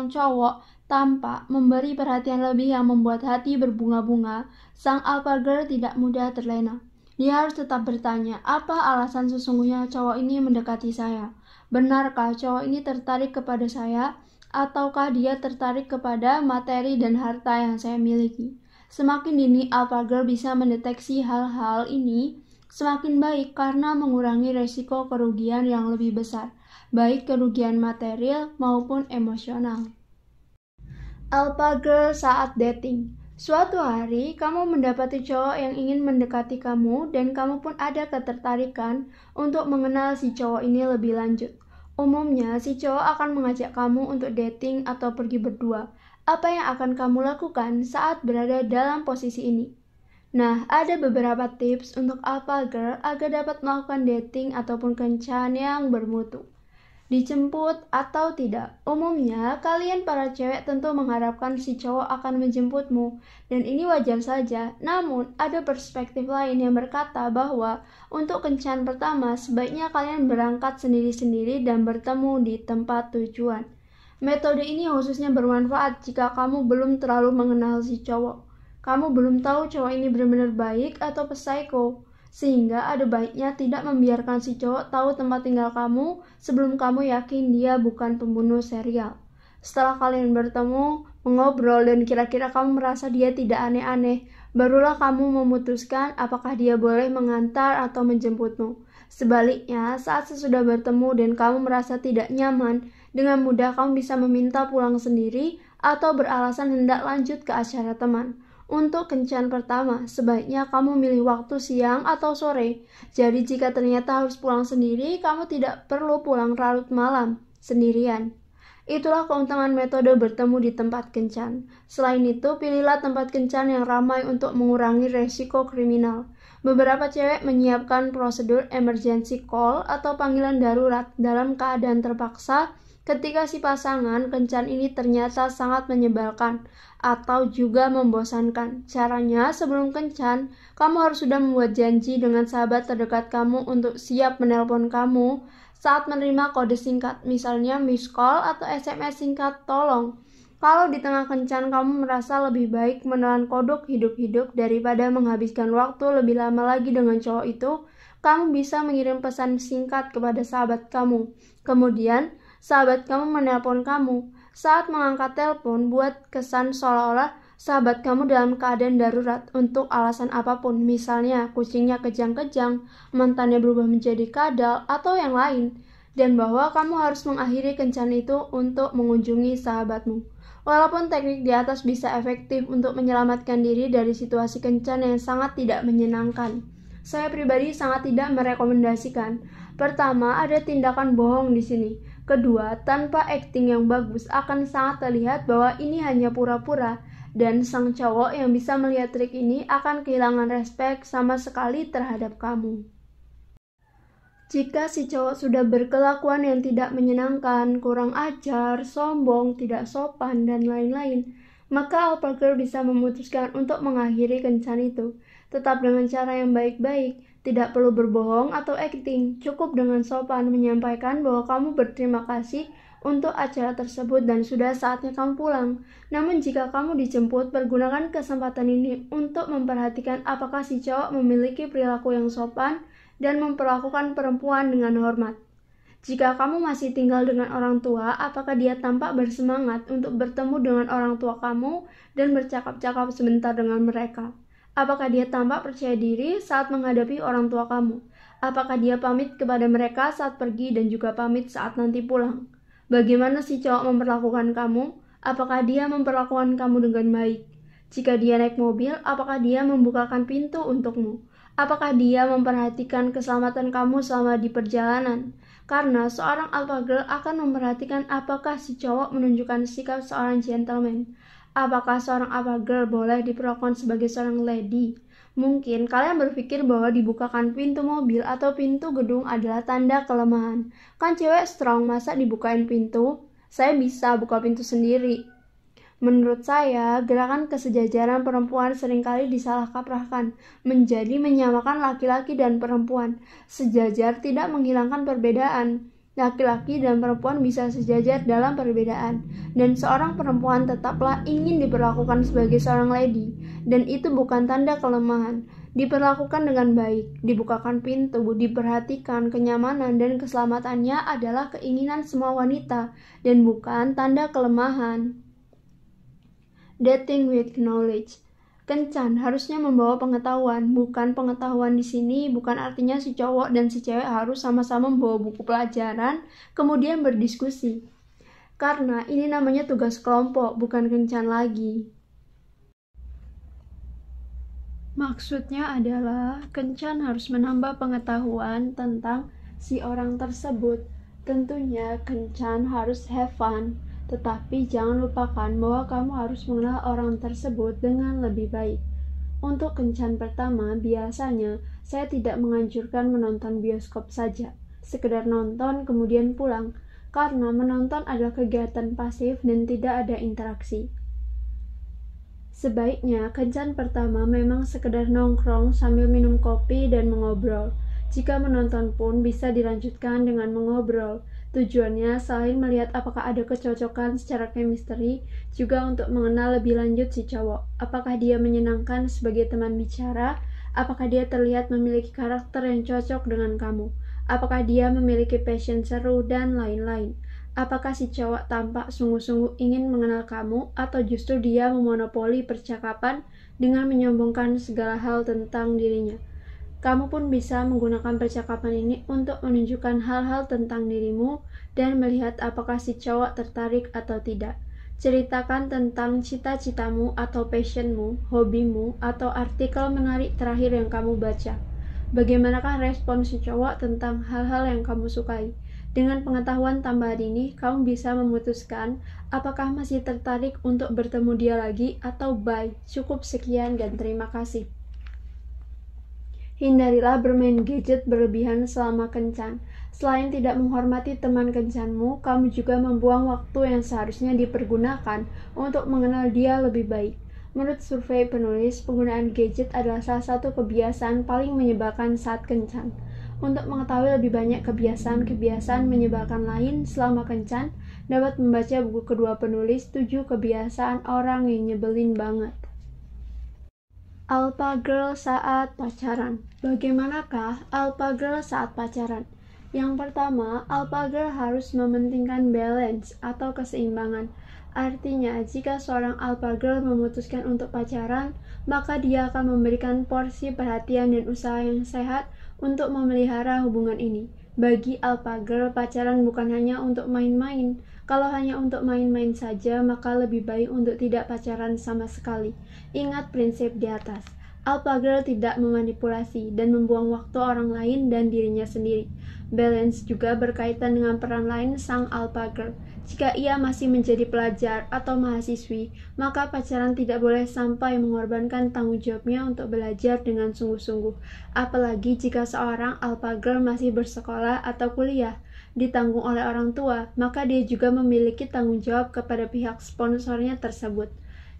Speaker 1: cowok tampak memberi perhatian lebih yang membuat hati berbunga-bunga, sang alpha girl tidak mudah terlena. Dia harus tetap bertanya, apa alasan sesungguhnya cowok ini mendekati saya? Benarkah cowok ini tertarik kepada saya? Ataukah dia tertarik kepada materi dan harta yang saya miliki? Semakin dini alpha girl bisa mendeteksi hal-hal ini, semakin baik karena mengurangi resiko kerugian yang lebih besar, baik kerugian material maupun emosional. Alpha girl saat dating. Suatu hari, kamu mendapati cowok yang ingin mendekati kamu dan kamu pun ada ketertarikan untuk mengenal si cowok ini lebih lanjut. Umumnya, si cowok akan mengajak kamu untuk dating atau pergi berdua. Apa yang akan kamu lakukan saat berada dalam posisi ini? Nah, ada beberapa tips untuk alpha girl agar dapat melakukan dating ataupun kencan yang bermutu. Dijemput atau tidak? Umumnya, kalian para cewek tentu mengharapkan si cowok akan menjemputmu, dan ini wajar saja. Namun, ada perspektif lain yang berkata bahwa untuk kencan pertama, sebaiknya kalian berangkat sendiri-sendiri dan bertemu di tempat tujuan. Metode ini khususnya bermanfaat jika kamu belum terlalu mengenal si cowok. Kamu belum tahu cowok ini benar-benar baik atau psycho, sehingga ada baiknya tidak membiarkan si cowok tahu tempat tinggal kamu sebelum kamu yakin dia bukan pembunuh serial. Setelah kalian bertemu, mengobrol, dan kira-kira kamu merasa dia tidak aneh-aneh, barulah kamu memutuskan apakah dia boleh mengantar atau menjemputmu. Sebaliknya, saat sesudah bertemu dan kamu merasa tidak nyaman, dengan mudah kamu bisa meminta pulang sendiri atau beralasan hendak lanjut ke acara teman. Untuk kencan pertama, sebaiknya kamu milih waktu siang atau sore. Jadi jika ternyata harus pulang sendiri, kamu tidak perlu pulang larut malam sendirian. Itulah keuntungan metode bertemu di tempat kencan. Selain itu, pilihlah tempat kencan yang ramai untuk mengurangi resiko kriminal. Beberapa cewek menyiapkan prosedur emergency call atau panggilan darurat dalam keadaan terpaksa ketika si pasangan kencan ini ternyata sangat menyebalkan atau juga membosankan. Caranya, sebelum kencan, kamu harus sudah membuat janji dengan sahabat terdekat kamu untuk siap menelpon kamu saat menerima kode singkat, misalnya miss call atau SMS singkat tolong. Kalau di tengah kencan kamu merasa lebih baik menelan kodok hidup-hidup daripada menghabiskan waktu lebih lama lagi dengan cowok itu, kamu bisa mengirim pesan singkat kepada sahabat kamu. Kemudian, sahabat kamu menelpon kamu. Saat mengangkat telepon, buat kesan seolah-olah sahabat kamu dalam keadaan darurat untuk alasan apapun, misalnya kucingnya kejang-kejang, mantannya berubah menjadi kadal, atau yang lain, dan bahwa kamu harus mengakhiri kencan itu untuk mengunjungi sahabatmu. Walaupun teknik di atas bisa efektif untuk menyelamatkan diri dari situasi kencan yang sangat tidak menyenangkan, saya pribadi sangat tidak merekomendasikan. Pertama, ada tindakan bohong di sini. Kedua, tanpa akting yang bagus akan sangat terlihat bahwa ini hanya pura-pura, dan sang cowok yang bisa melihat trik ini akan kehilangan respek sama sekali terhadap kamu. Jika si cowok sudah berkelakuan yang tidak menyenangkan, kurang ajar, sombong, tidak sopan, dan lain-lain, maka alpha girl bisa memutuskan untuk mengakhiri kencan itu. Tetap dengan cara yang baik-baik, tidak perlu berbohong atau akting, cukup dengan sopan menyampaikan bahwa kamu berterima kasih untuk acara tersebut dan sudah saatnya kamu pulang. Namun jika kamu dijemput, pergunakan kesempatan ini untuk memperhatikan apakah si cowok memiliki perilaku yang sopan dan memperlakukan perempuan dengan hormat. Jika kamu masih tinggal dengan orang tua, apakah dia tampak bersemangat untuk bertemu dengan orang tua kamu dan bercakap-cakap sebentar dengan mereka? Apakah dia tampak percaya diri saat menghadapi orang tua kamu? Apakah dia pamit kepada mereka saat pergi dan juga pamit saat nanti pulang? Bagaimana si cowok memperlakukan kamu? Apakah dia memperlakukan kamu dengan baik? Jika dia naik mobil, apakah dia membukakan pintu untukmu? Apakah dia memperhatikan keselamatan kamu selama di perjalanan? Karena seorang alpha girl akan memperhatikan apakah si cowok menunjukkan sikap seorang gentleman. Apakah seorang alpha girl boleh diperlakukan sebagai seorang lady? Mungkin kalian berpikir bahwa dibukakan pintu mobil atau pintu gedung adalah tanda kelemahan. Kan cewek strong, masa dibukain pintu? Saya bisa buka pintu sendiri. Menurut saya, gerakan kesejajaran perempuan seringkali disalah kaprahkan menjadi menyamakan laki-laki dan perempuan. Sejajar tidak menghilangkan perbedaan. Laki-laki dan perempuan bisa sejajar dalam perbedaan, dan seorang perempuan tetaplah ingin diperlakukan sebagai seorang lady, dan itu bukan tanda kelemahan. Diperlakukan dengan baik, dibukakan pintu, diperhatikan, kenyamanan dan keselamatannya adalah keinginan semua wanita, dan bukan tanda kelemahan. Dating with knowledge. Kencan harusnya membawa pengetahuan, bukan pengetahuan di sini bukan artinya si cowok dan si cewek harus sama-sama membawa buku pelajaran, kemudian berdiskusi. Karena ini namanya tugas kelompok, bukan kencan lagi. Maksudnya adalah kencan harus menambah pengetahuan tentang si orang tersebut. Tentunya kencan harus have fun, tetapi jangan lupakan bahwa kamu harus mengenal orang tersebut dengan lebih baik. Untuk kencan pertama, biasanya saya tidak menganjurkan menonton bioskop saja, sekedar nonton kemudian pulang, karena menonton adalah kegiatan pasif dan tidak ada interaksi. Sebaiknya kencan pertama memang sekedar nongkrong sambil minum kopi dan mengobrol. Jika menonton pun bisa dilanjutkan dengan mengobrol. Tujuannya saling melihat apakah ada kecocokan secara chemistry, juga untuk mengenal lebih lanjut si cowok. Apakah dia menyenangkan sebagai teman bicara? Apakah dia terlihat memiliki karakter yang cocok dengan kamu? Apakah dia memiliki passion seru dan lain-lain? Apakah si cowok tampak sungguh-sungguh ingin mengenal kamu, atau justru dia memonopoli percakapan dengan menyombongkan segala hal tentang dirinya? Kamu pun bisa menggunakan percakapan ini untuk menunjukkan hal-hal tentang dirimu dan melihat apakah si cowok tertarik atau tidak. Ceritakan tentang cita-citamu atau passionmu, hobimu, atau artikel menarik terakhir yang kamu baca. Bagaimanakah respon si cowok tentang hal-hal yang kamu sukai? Dengan pengetahuan tambahan ini, kamu bisa memutuskan apakah masih tertarik untuk bertemu dia lagi atau bye. Cukup sekian dan terima kasih. Hindarilah bermain gadget berlebihan selama kencan. Selain tidak menghormati teman kencanmu, kamu juga membuang waktu yang seharusnya dipergunakan untuk mengenal dia lebih baik. Menurut survei penulis, penggunaan gadget adalah salah satu kebiasaan paling menyebalkan saat kencan. Untuk mengetahui lebih banyak kebiasaan-kebiasaan menyebalkan lain selama kencan, dapat membaca buku kedua penulis, 7 kebiasaan orang yang nyebelin banget. Alpha Girl saat pacaran. Bagaimanakah Alpha Girl saat pacaran? Yang pertama, Alpha Girl harus mementingkan balance atau keseimbangan. Artinya, jika seorang Alpha Girl memutuskan untuk pacaran, maka dia akan memberikan porsi perhatian dan usaha yang sehat untuk memelihara hubungan ini. Bagi Alpha Girl, pacaran bukan hanya untuk main-main. Kalau hanya untuk main-main saja, maka lebih baik untuk tidak pacaran sama sekali. Ingat prinsip di atas. Alpha Girl tidak memanipulasi dan membuang waktu orang lain dan dirinya sendiri. Balance juga berkaitan dengan peran lain sang Alpha Girl. Jika ia masih menjadi pelajar atau mahasiswi, maka pacaran tidak boleh sampai mengorbankan tanggung jawabnya untuk belajar dengan sungguh-sungguh. Apalagi jika seorang Alpha Girl masih bersekolah atau kuliah, ditanggung oleh orang tua, maka dia juga memiliki tanggung jawab kepada pihak sponsornya tersebut.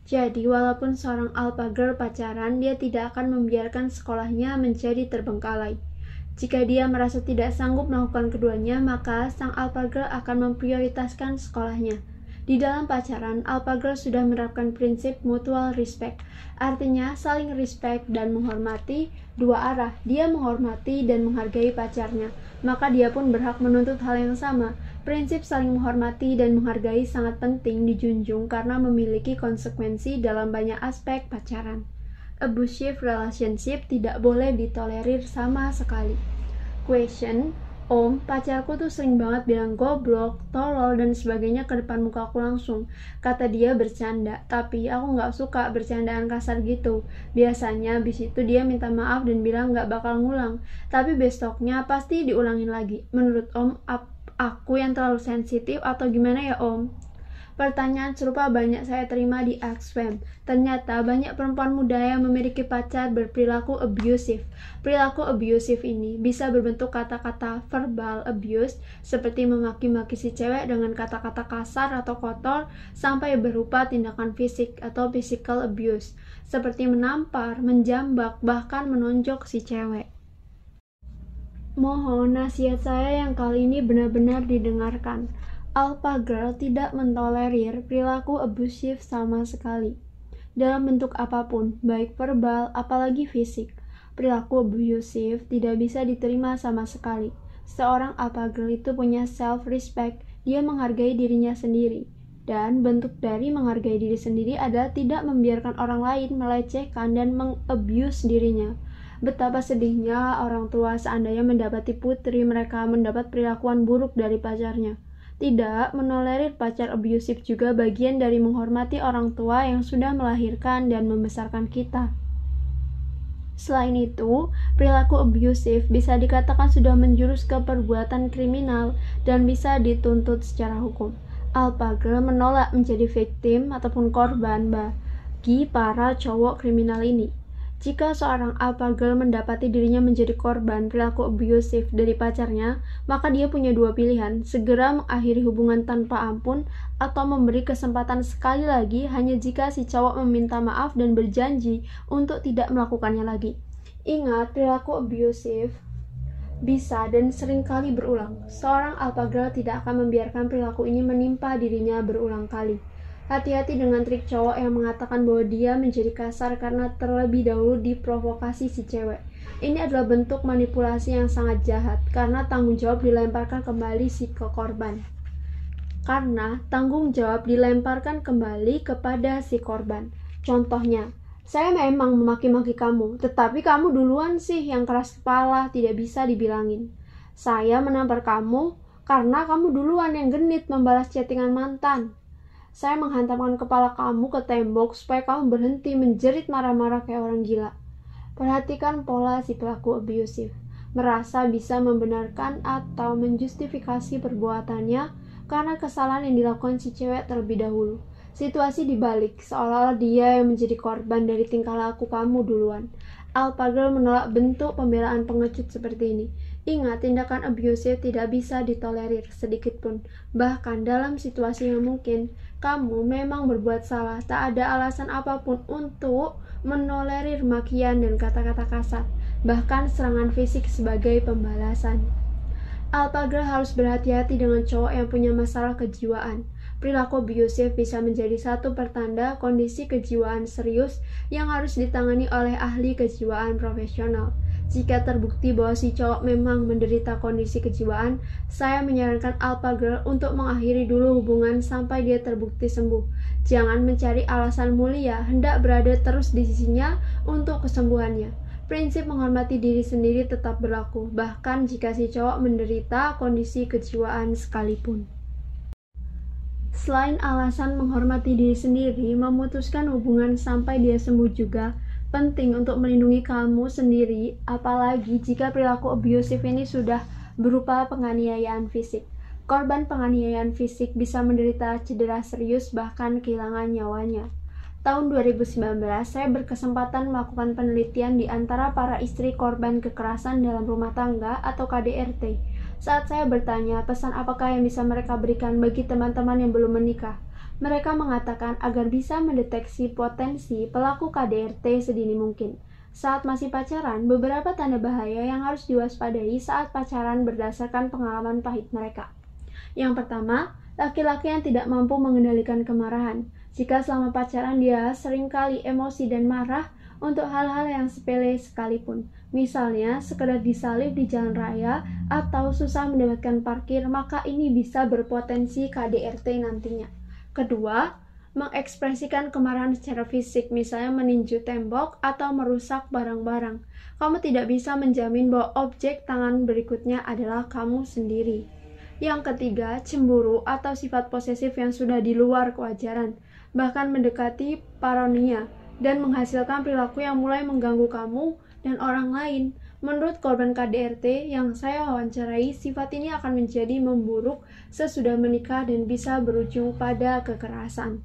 Speaker 1: Jadi, walaupun seorang Alpha Girl pacaran, dia tidak akan membiarkan sekolahnya menjadi terbengkalai. Jika dia merasa tidak sanggup melakukan keduanya, maka sang Alpha Girl akan memprioritaskan sekolahnya. Di dalam pacaran, Alpha Girl sudah menerapkan prinsip mutual respect. Artinya, saling respect dan menghormati dua arah. Dia menghormati dan menghargai pacarnya, maka dia pun berhak menuntut hal yang sama. Prinsip saling menghormati dan menghargai sangat penting dijunjung karena memiliki konsekuensi dalam banyak aspek pacaran. Abusive relationship tidak boleh ditolerir sama sekali. Question: Om, pacarku tuh sering banget bilang goblok, tolol, dan sebagainya ke depan muka aku langsung. Kata dia bercanda, tapi aku gak suka bercandaan kasar gitu. Biasanya abis itu dia minta maaf dan bilang gak bakal ngulang, tapi besoknya pasti diulangin lagi. Menurut Om, aku yang terlalu sensitif atau gimana ya Om? Pertanyaan serupa banyak saya terima di Axfam. Ternyata banyak perempuan muda yang memiliki pacar berperilaku abusive. Perilaku abusive ini bisa berbentuk kata-kata verbal abuse seperti memaki-maki si cewek dengan kata-kata kasar atau kotor, sampai berupa tindakan fisik atau physical abuse seperti menampar, menjambak, bahkan menonjok si cewek. Mohon nasihat saya yang kali ini benar-benar didengarkan. Alpha Girl tidak mentolerir perilaku abusif sama sekali. Dalam bentuk apapun, baik verbal, apalagi fisik, perilaku abusif tidak bisa diterima sama sekali. Seorang Alpha Girl itu punya self-respect, dia menghargai dirinya sendiri. Dan bentuk dari menghargai diri sendiri adalah tidak membiarkan orang lain melecehkan dan mengabuse dirinya. Betapa sedihnya orang tua seandainya mendapati putri mereka mendapat perilakuan buruk dari pacarnya. Tidak menolerir pacar abusif juga bagian dari menghormati orang tua yang sudah melahirkan dan membesarkan kita. Selain itu, perilaku abusif bisa dikatakan sudah menjurus ke perbuatan kriminal dan bisa dituntut secara hukum. Alpha Girl menolak menjadi victim ataupun korban bagi para cowok kriminal ini. Jika seorang Alpha Girl mendapati dirinya menjadi korban perilaku abusif dari pacarnya, maka dia punya dua pilihan, segera mengakhiri hubungan tanpa ampun atau memberi kesempatan sekali lagi hanya jika si cowok meminta maaf dan berjanji untuk tidak melakukannya lagi. Ingat, perilaku abusif bisa dan seringkali berulang. Seorang Alpha Girl tidak akan membiarkan perilaku ini menimpa dirinya berulang kali. Hati-hati dengan trik cowok yang mengatakan bahwa dia menjadi kasar karena terlebih dahulu diprovokasi si cewek. Ini adalah bentuk manipulasi yang sangat jahat karena tanggung jawab dilemparkan kembali kepada si korban. Contohnya, saya memang memaki-maki kamu, tetapi kamu duluan sih yang keras kepala, tidak bisa dibilangin. Saya menampar kamu karena kamu duluan yang genit membalas chattingan mantan. Saya menghantamkan kepala kamu ke tembok supaya kamu berhenti menjerit marah-marah kayak orang gila. Perhatikan pola si pelaku abusif. Merasa bisa membenarkan atau menjustifikasi perbuatannya karena kesalahan yang dilakukan si cewek terlebih dahulu. Situasi dibalik, seolah-olah dia yang menjadi korban dari tingkah laku kamu duluan. Alpha Girl menolak bentuk pembelaan pengecut seperti ini. Ingat, tindakan abusif tidak bisa ditolerir sedikitpun. Bahkan dalam situasi yang mungkin kamu memang berbuat salah, tak ada alasan apapun untuk menolerir makian dan kata-kata kasar, bahkan serangan fisik sebagai pembalasan. Alpha Girl harus berhati-hati dengan cowok yang punya masalah kejiwaan. Perilaku abusif bisa menjadi satu pertanda kondisi kejiwaan serius yang harus ditangani oleh ahli kejiwaan profesional. Jika terbukti bahwa si cowok memang menderita kondisi kejiwaan, saya menyarankan Alpha Girl untuk mengakhiri dulu hubungan sampai dia terbukti sembuh. Jangan mencari alasan mulia, hendak berada terus di sisinya untuk kesembuhannya. Prinsip menghormati diri sendiri tetap berlaku, bahkan jika si cowok menderita kondisi kejiwaan sekalipun. Selain alasan menghormati diri sendiri, memutuskan hubungan sampai dia sembuh juga penting untuk melindungi kamu sendiri, apalagi jika perilaku abusif ini sudah berupa penganiayaan fisik. Korban penganiayaan fisik bisa menderita cedera serius bahkan kehilangan nyawanya. Tahun 2019, saya berkesempatan melakukan penelitian di antara para istri korban kekerasan dalam rumah tangga atau KDRT. Saat saya bertanya pesan apakah yang bisa mereka berikan bagi teman-teman yang belum menikah, mereka mengatakan agar bisa mendeteksi potensi pelaku KDRT sedini mungkin. Saat masih pacaran, beberapa tanda bahaya yang harus diwaspadai saat pacaran berdasarkan pengalaman pahit mereka. Yang pertama, laki-laki yang tidak mampu mengendalikan kemarahan. Jika selama pacaran dia seringkali emosi dan marah untuk hal-hal yang sepele sekalipun. Misalnya, sekedar disalib di jalan raya atau susah mendapatkan parkir, maka ini bisa berpotensi KDRT nantinya. Kedua, mengekspresikan kemarahan secara fisik, misalnya meninju tembok atau merusak barang-barang. Kamu tidak bisa menjamin bahwa objek tangan berikutnya adalah kamu sendiri. Yang ketiga, cemburu atau sifat posesif yang sudah di luar kewajaran, bahkan mendekati paranoia, dan menghasilkan perilaku yang mulai mengganggu kamu dan orang lain. Menurut korban KDRT yang saya wawancarai, sifat ini akan menjadi memburuk sesudah menikah dan bisa berujung pada kekerasan.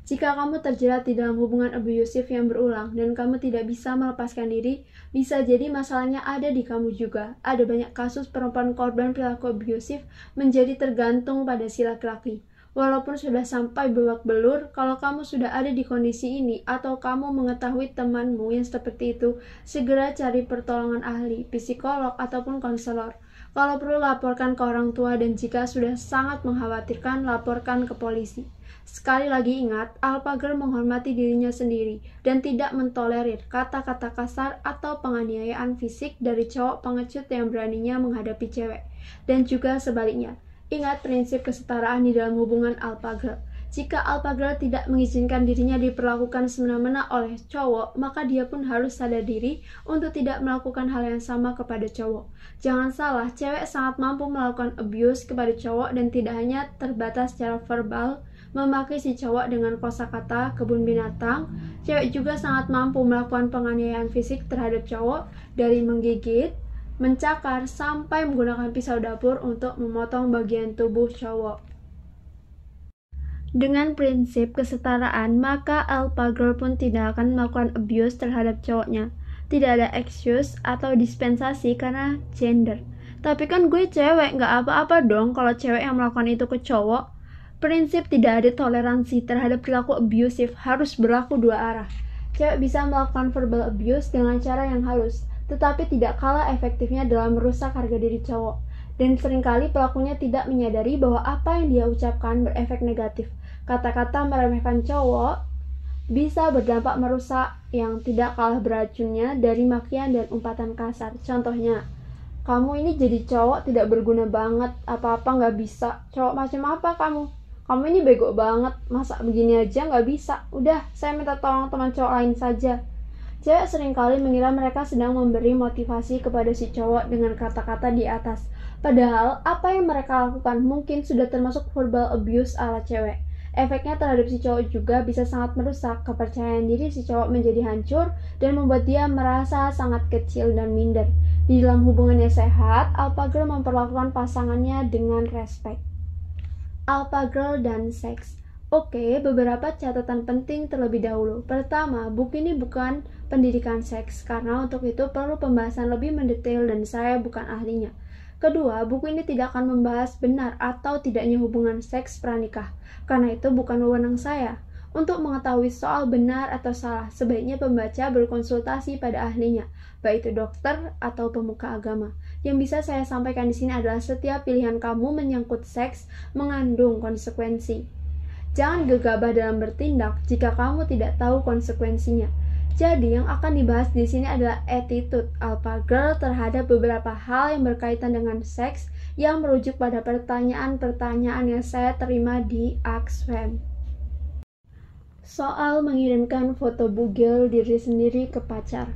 Speaker 1: Jika kamu terjerat di dalam hubungan abusif yang berulang dan kamu tidak bisa melepaskan diri, bisa jadi masalahnya ada di kamu juga. Ada banyak kasus perempuan korban perilaku abusif menjadi tergantung pada si laki-laki. Walaupun sudah sampai babak belur, kalau kamu sudah ada di kondisi ini atau kamu mengetahui temanmu yang seperti itu, segera cari pertolongan ahli, psikolog, ataupun konselor. Kalau perlu, laporkan ke orang tua, dan jika sudah sangat mengkhawatirkan, laporkan ke polisi. Sekali lagi ingat, alpha girl menghormati dirinya sendiri dan tidak mentolerir kata-kata kasar atau penganiayaan fisik dari cowok pengecut yang beraninya menghadapi cewek. Dan juga sebaliknya, ingat prinsip kesetaraan di dalam hubungan alpha girl. Jika alpha girl tidak mengizinkan dirinya diperlakukan semena-mena oleh cowok, maka dia pun harus sadar diri untuk tidak melakukan hal yang sama kepada cowok. Jangan salah, cewek sangat mampu melakukan abuse kepada cowok dan tidak hanya terbatas secara verbal, memaki si cowok dengan kosakata kebun binatang. Cewek juga sangat mampu melakukan penganiayaan fisik terhadap cowok, dari menggigit, mencakar, sampai menggunakan pisau dapur untuk memotong bagian tubuh cowok. Dengan prinsip kesetaraan, maka alpha girl pun tidak akan melakukan abuse terhadap cowoknya. Tidak ada excuse atau dispensasi karena gender. Tapi kan gue cewek, gak apa-apa dong kalau cewek yang melakukan itu ke cowok. Prinsip tidak ada toleransi terhadap perilaku abusif harus berlaku dua arah. Cewek bisa melakukan verbal abuse dengan cara yang halus, tetapi tidak kalah efektifnya dalam merusak harga diri cowok. Dan seringkali pelakunya tidak menyadari bahwa apa yang dia ucapkan berefek negatif. Kata-kata meremehkan cowok bisa berdampak merusak yang tidak kalah beracunnya dari makian dan umpatan kasar. Contohnya, kamu ini jadi cowok tidak berguna banget, apa-apa gak bisa. Cowok macam apa kamu? Kamu ini bego banget, masa begini aja gak bisa? Udah, saya minta tolong teman cowok lain saja. Cewek seringkali mengira mereka sedang memberi motivasi kepada si cowok dengan kata-kata di atas. Padahal, apa yang mereka lakukan mungkin sudah termasuk verbal abuse ala cewek. Efeknya terhadap si cowok juga bisa sangat merusak. Kepercayaan diri si cowok menjadi hancur dan membuat dia merasa sangat kecil dan minder. Di dalam hubungan yang sehat, alpha girl memperlakukan pasangannya dengan respect. Alpha girl dan seks. Oke, beberapa catatan penting terlebih dahulu. Pertama, buku ini bukan pendidikan seks, karena untuk itu perlu pembahasan lebih mendetail dan saya bukan ahlinya. Kedua, buku ini tidak akan membahas benar atau tidaknya hubungan seks pranikah, karena itu bukan wewenang saya. Untuk mengetahui soal benar atau salah, sebaiknya pembaca berkonsultasi pada ahlinya, baik itu dokter atau pemuka agama. Yang bisa saya sampaikan di sini adalah setiap pilihan kamu menyangkut seks mengandung konsekuensi. Jangan gegabah dalam bertindak jika kamu tidak tahu konsekuensinya. Jadi yang akan dibahas di sini adalah attitude alpha girl terhadap beberapa hal yang berkaitan dengan seks yang merujuk pada pertanyaan-pertanyaan yang saya terima di Axfam. Soal mengirimkan foto bugil diri sendiri ke pacar.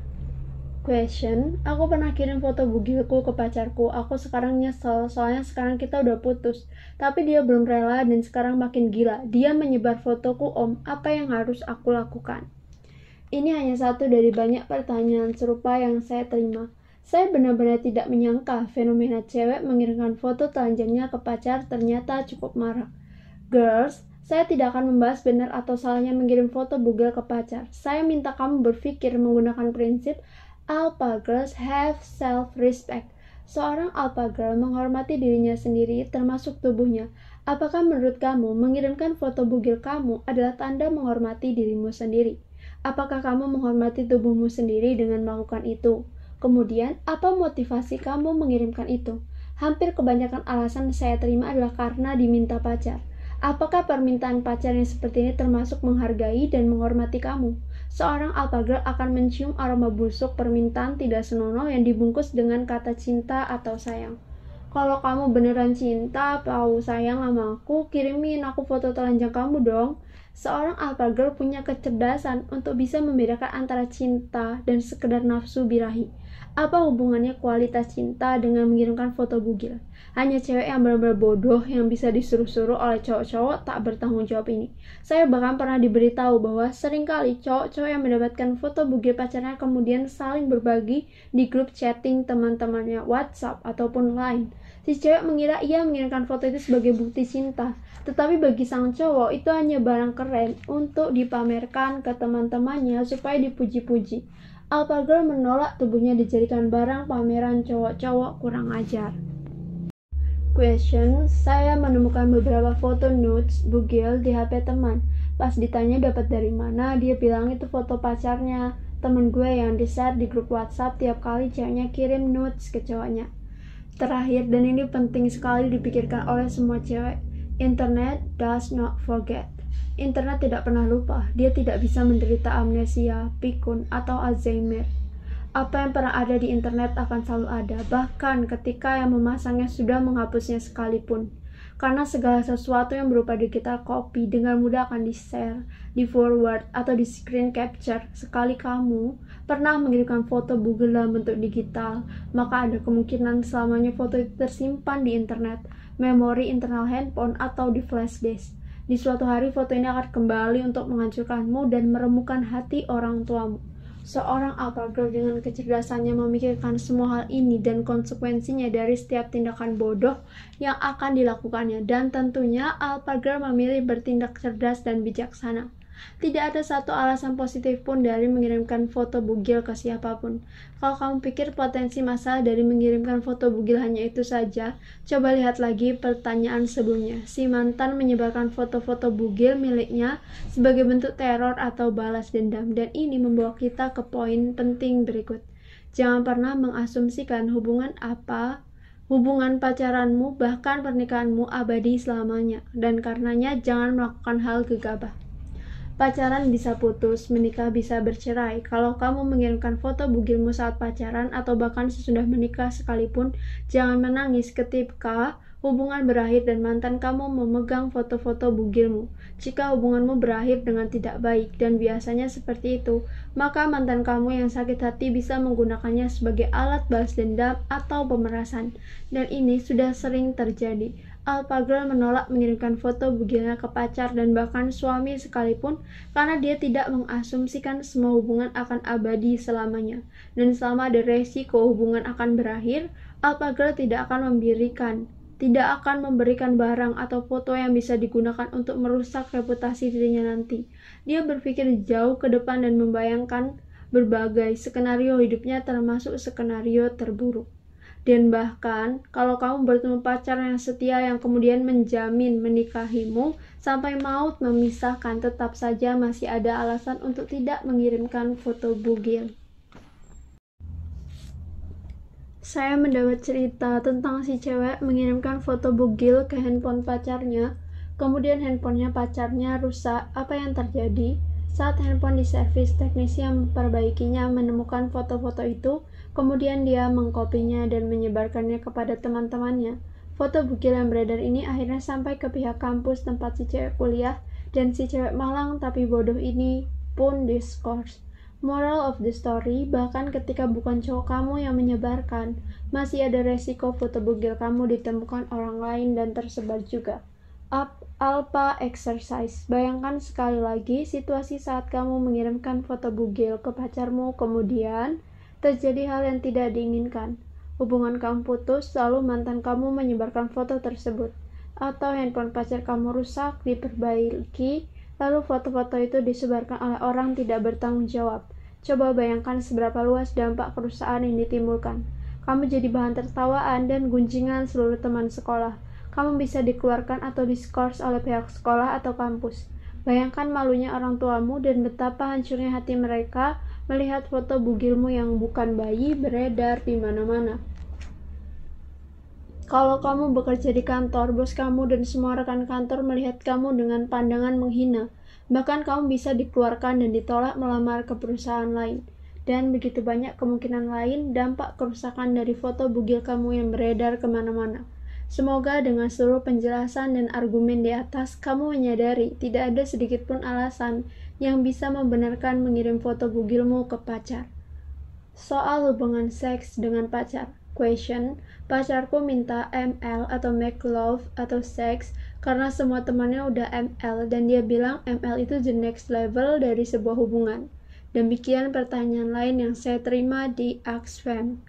Speaker 1: Question, aku pernah kirim foto bugilku ke pacarku. Aku sekarang nyesel, soalnya sekarang kita udah putus. Tapi dia belum rela dan sekarang makin gila. Dia menyebar fotoku, Om. Apa yang harus aku lakukan? Ini hanya satu dari banyak pertanyaan serupa yang saya terima. Saya benar-benar tidak menyangka fenomena cewek mengirimkan foto telanjangnya ke pacar ternyata cukup marak. Girls, saya tidak akan membahas benar atau salahnya mengirim foto bugil ke pacar. Saya minta kamu berpikir menggunakan prinsip alpha girls have self-respect. Seorang alpha girl menghormati dirinya sendiri termasuk tubuhnya. Apakah menurut kamu mengirimkan foto bugil kamu adalah tanda menghormati dirimu sendiri? Apakah kamu menghormati tubuhmu sendiri dengan melakukan itu? Kemudian, apa motivasi kamu mengirimkan itu? Hampir kebanyakan alasan saya terima adalah karena diminta pacar. Apakah permintaan pacar yang seperti ini termasuk menghargai dan menghormati kamu? Seorang alpha girl akan mencium aroma busuk permintaan tidak senonoh yang dibungkus dengan kata cinta atau sayang. Kalau kamu beneran cinta atau sayang sama aku, kirimin aku foto telanjang kamu dong. Seorang alpha girl punya kecerdasan untuk bisa membedakan antara cinta dan sekedar nafsu birahi. Apa hubungannya kualitas cinta dengan mengirimkan foto bugil? Hanya cewek yang benar-benar bodoh yang bisa disuruh-suruh oleh cowok-cowok tak bertanggung jawab ini. Saya bahkan pernah diberitahu bahwa seringkali cowok-cowok yang mendapatkan foto bugil pacarnya kemudian saling berbagi di grup chatting teman-temannya WhatsApp ataupun Line. Si cewek mengira ia mengirimkan foto itu sebagai bukti cinta, tetapi bagi sang cowok itu hanya barang keren untuk dipamerkan ke teman-temannya supaya dipuji-puji. Alpha girl menolak tubuhnya dijadikan barang pameran cowok-cowok kurang ajar. Question, saya menemukan beberapa foto nudes bugil di HP teman. Pas ditanya dapat dari mana, dia bilang itu foto pacarnya, temen gue yang di-share di grup WhatsApp tiap kali ceweknya kirim nudes ke cowoknya. Terakhir, dan ini penting sekali dipikirkan oleh semua cewek, internet does not forget. Internet tidak pernah lupa, dia tidak bisa menderita amnesia, pikun, atau Alzheimer. Apa yang pernah ada di internet akan selalu ada, bahkan ketika yang memasangnya sudah menghapusnya sekalipun. Karena segala sesuatu yang berupa digital copy dengan mudah akan di-share, di-forward, atau di-screen capture. Sekali kamu pernah mengirimkan foto bugil dalam bentuk digital, maka ada kemungkinan selamanya foto itu tersimpan di internet, memori internal handphone, atau di flash disk. Di suatu hari foto ini akan kembali untuk menghancurkanmu dan meremukkan hati orang tuamu. Seorang alpha girl dengan kecerdasannya memikirkan semua hal ini dan konsekuensinya dari setiap tindakan bodoh yang akan dilakukannya, dan tentunya alpha girl memilih bertindak cerdas dan bijaksana. Tidak ada satu alasan positif pun dari mengirimkan foto bugil ke siapapun. Kalau kamu pikir potensi masalah dari mengirimkan foto bugil hanya itu saja, coba lihat lagi pertanyaan sebelumnya. Si mantan menyebarkan foto-foto bugil miliknya sebagai bentuk teror atau balas dendam, dan ini membawa kita ke poin penting berikut. Jangan pernah mengasumsikan hubungan pacaranmu bahkan pernikahanmu abadi selamanya, dan karenanya jangan melakukan hal gegabah. Pacaran bisa putus, menikah bisa bercerai. Kalau kamu mengirimkan foto bugilmu saat pacaran atau bahkan sesudah menikah sekalipun, jangan menangis ketika hubungan berakhir dan mantan kamu memegang foto-foto bugilmu. Jika hubunganmu berakhir dengan tidak baik, dan biasanya seperti itu, maka mantan kamu yang sakit hati bisa menggunakannya sebagai alat balas dendam atau pemerasan. Dan ini sudah sering terjadi. Alpha girl menolak mengirimkan foto bugilnya ke pacar dan bahkan suami sekalipun karena dia tidak mengasumsikan semua hubungan akan abadi selamanya. Dan selama ada resiko hubungan akan berakhir, alpha girl tidak akan memberikan barang atau foto yang bisa digunakan untuk merusak reputasi dirinya nanti. Dia berpikir jauh ke depan dan membayangkan berbagai skenario hidupnya termasuk skenario terburuk. Dan bahkan, kalau kamu bertemu pacar yang setia yang kemudian menjamin menikahimu sampai maut memisahkan, tetap saja masih ada alasan untuk tidak mengirimkan foto bugil. Saya mendapat cerita tentang si cewek mengirimkan foto bugil ke handphone pacarnya, kemudian handphonenya pacarnya rusak. Apa yang terjadi? Saat handphone diservis, teknisi yang memperbaikinya menemukan foto-foto itu, kemudian dia mengkopinya dan menyebarkannya kepada teman-temannya. Foto bugil yang beredar ini akhirnya sampai ke pihak kampus tempat si cewek kuliah, dan si cewek malang tapi bodoh ini pun diskors. Moral of the story, bahkan ketika bukan cowok kamu yang menyebarkan, masih ada resiko foto bugil kamu ditemukan orang lain dan tersebar juga. Alpha exercise. Bayangkan sekali lagi situasi saat kamu mengirimkan foto bugil ke pacarmu, kemudian terjadi hal yang tidak diinginkan. Hubungan kamu putus, lalu mantan kamu menyebarkan foto tersebut. Atau handphone pacar kamu rusak, diperbaiki, lalu foto-foto itu disebarkan oleh orang tidak bertanggung jawab. Coba bayangkan seberapa luas dampak kerusakan yang ditimbulkan. Kamu jadi bahan tertawaan dan gunjingan seluruh teman sekolah. Kamu bisa dikeluarkan atau diskors oleh pihak sekolah atau kampus. Bayangkan malunya orang tuamu dan betapa hancurnya hati mereka melihat foto bugilmu yang bukan bayi beredar di mana-mana. Kalau kamu bekerja di kantor, bos kamu dan semua rekan kantor melihat kamu dengan pandangan menghina. Bahkan kamu bisa dikeluarkan dan ditolak melamar ke perusahaan lain. Dan begitu banyak kemungkinan lain dampak kerusakan dari foto bugil kamu yang beredar kemana-mana. Semoga dengan seluruh penjelasan dan argumen di atas, kamu menyadari tidak ada sedikitpun alasan yang bisa membenarkan mengirim foto bugilmu ke pacar. Soal hubungan seks dengan pacar. Question, pacarku minta ML atau make love atau seks karena semua temannya udah ML dan dia bilang ML itu the next level dari sebuah hubungan. Demikian pertanyaan lain yang saya terima di Axfam.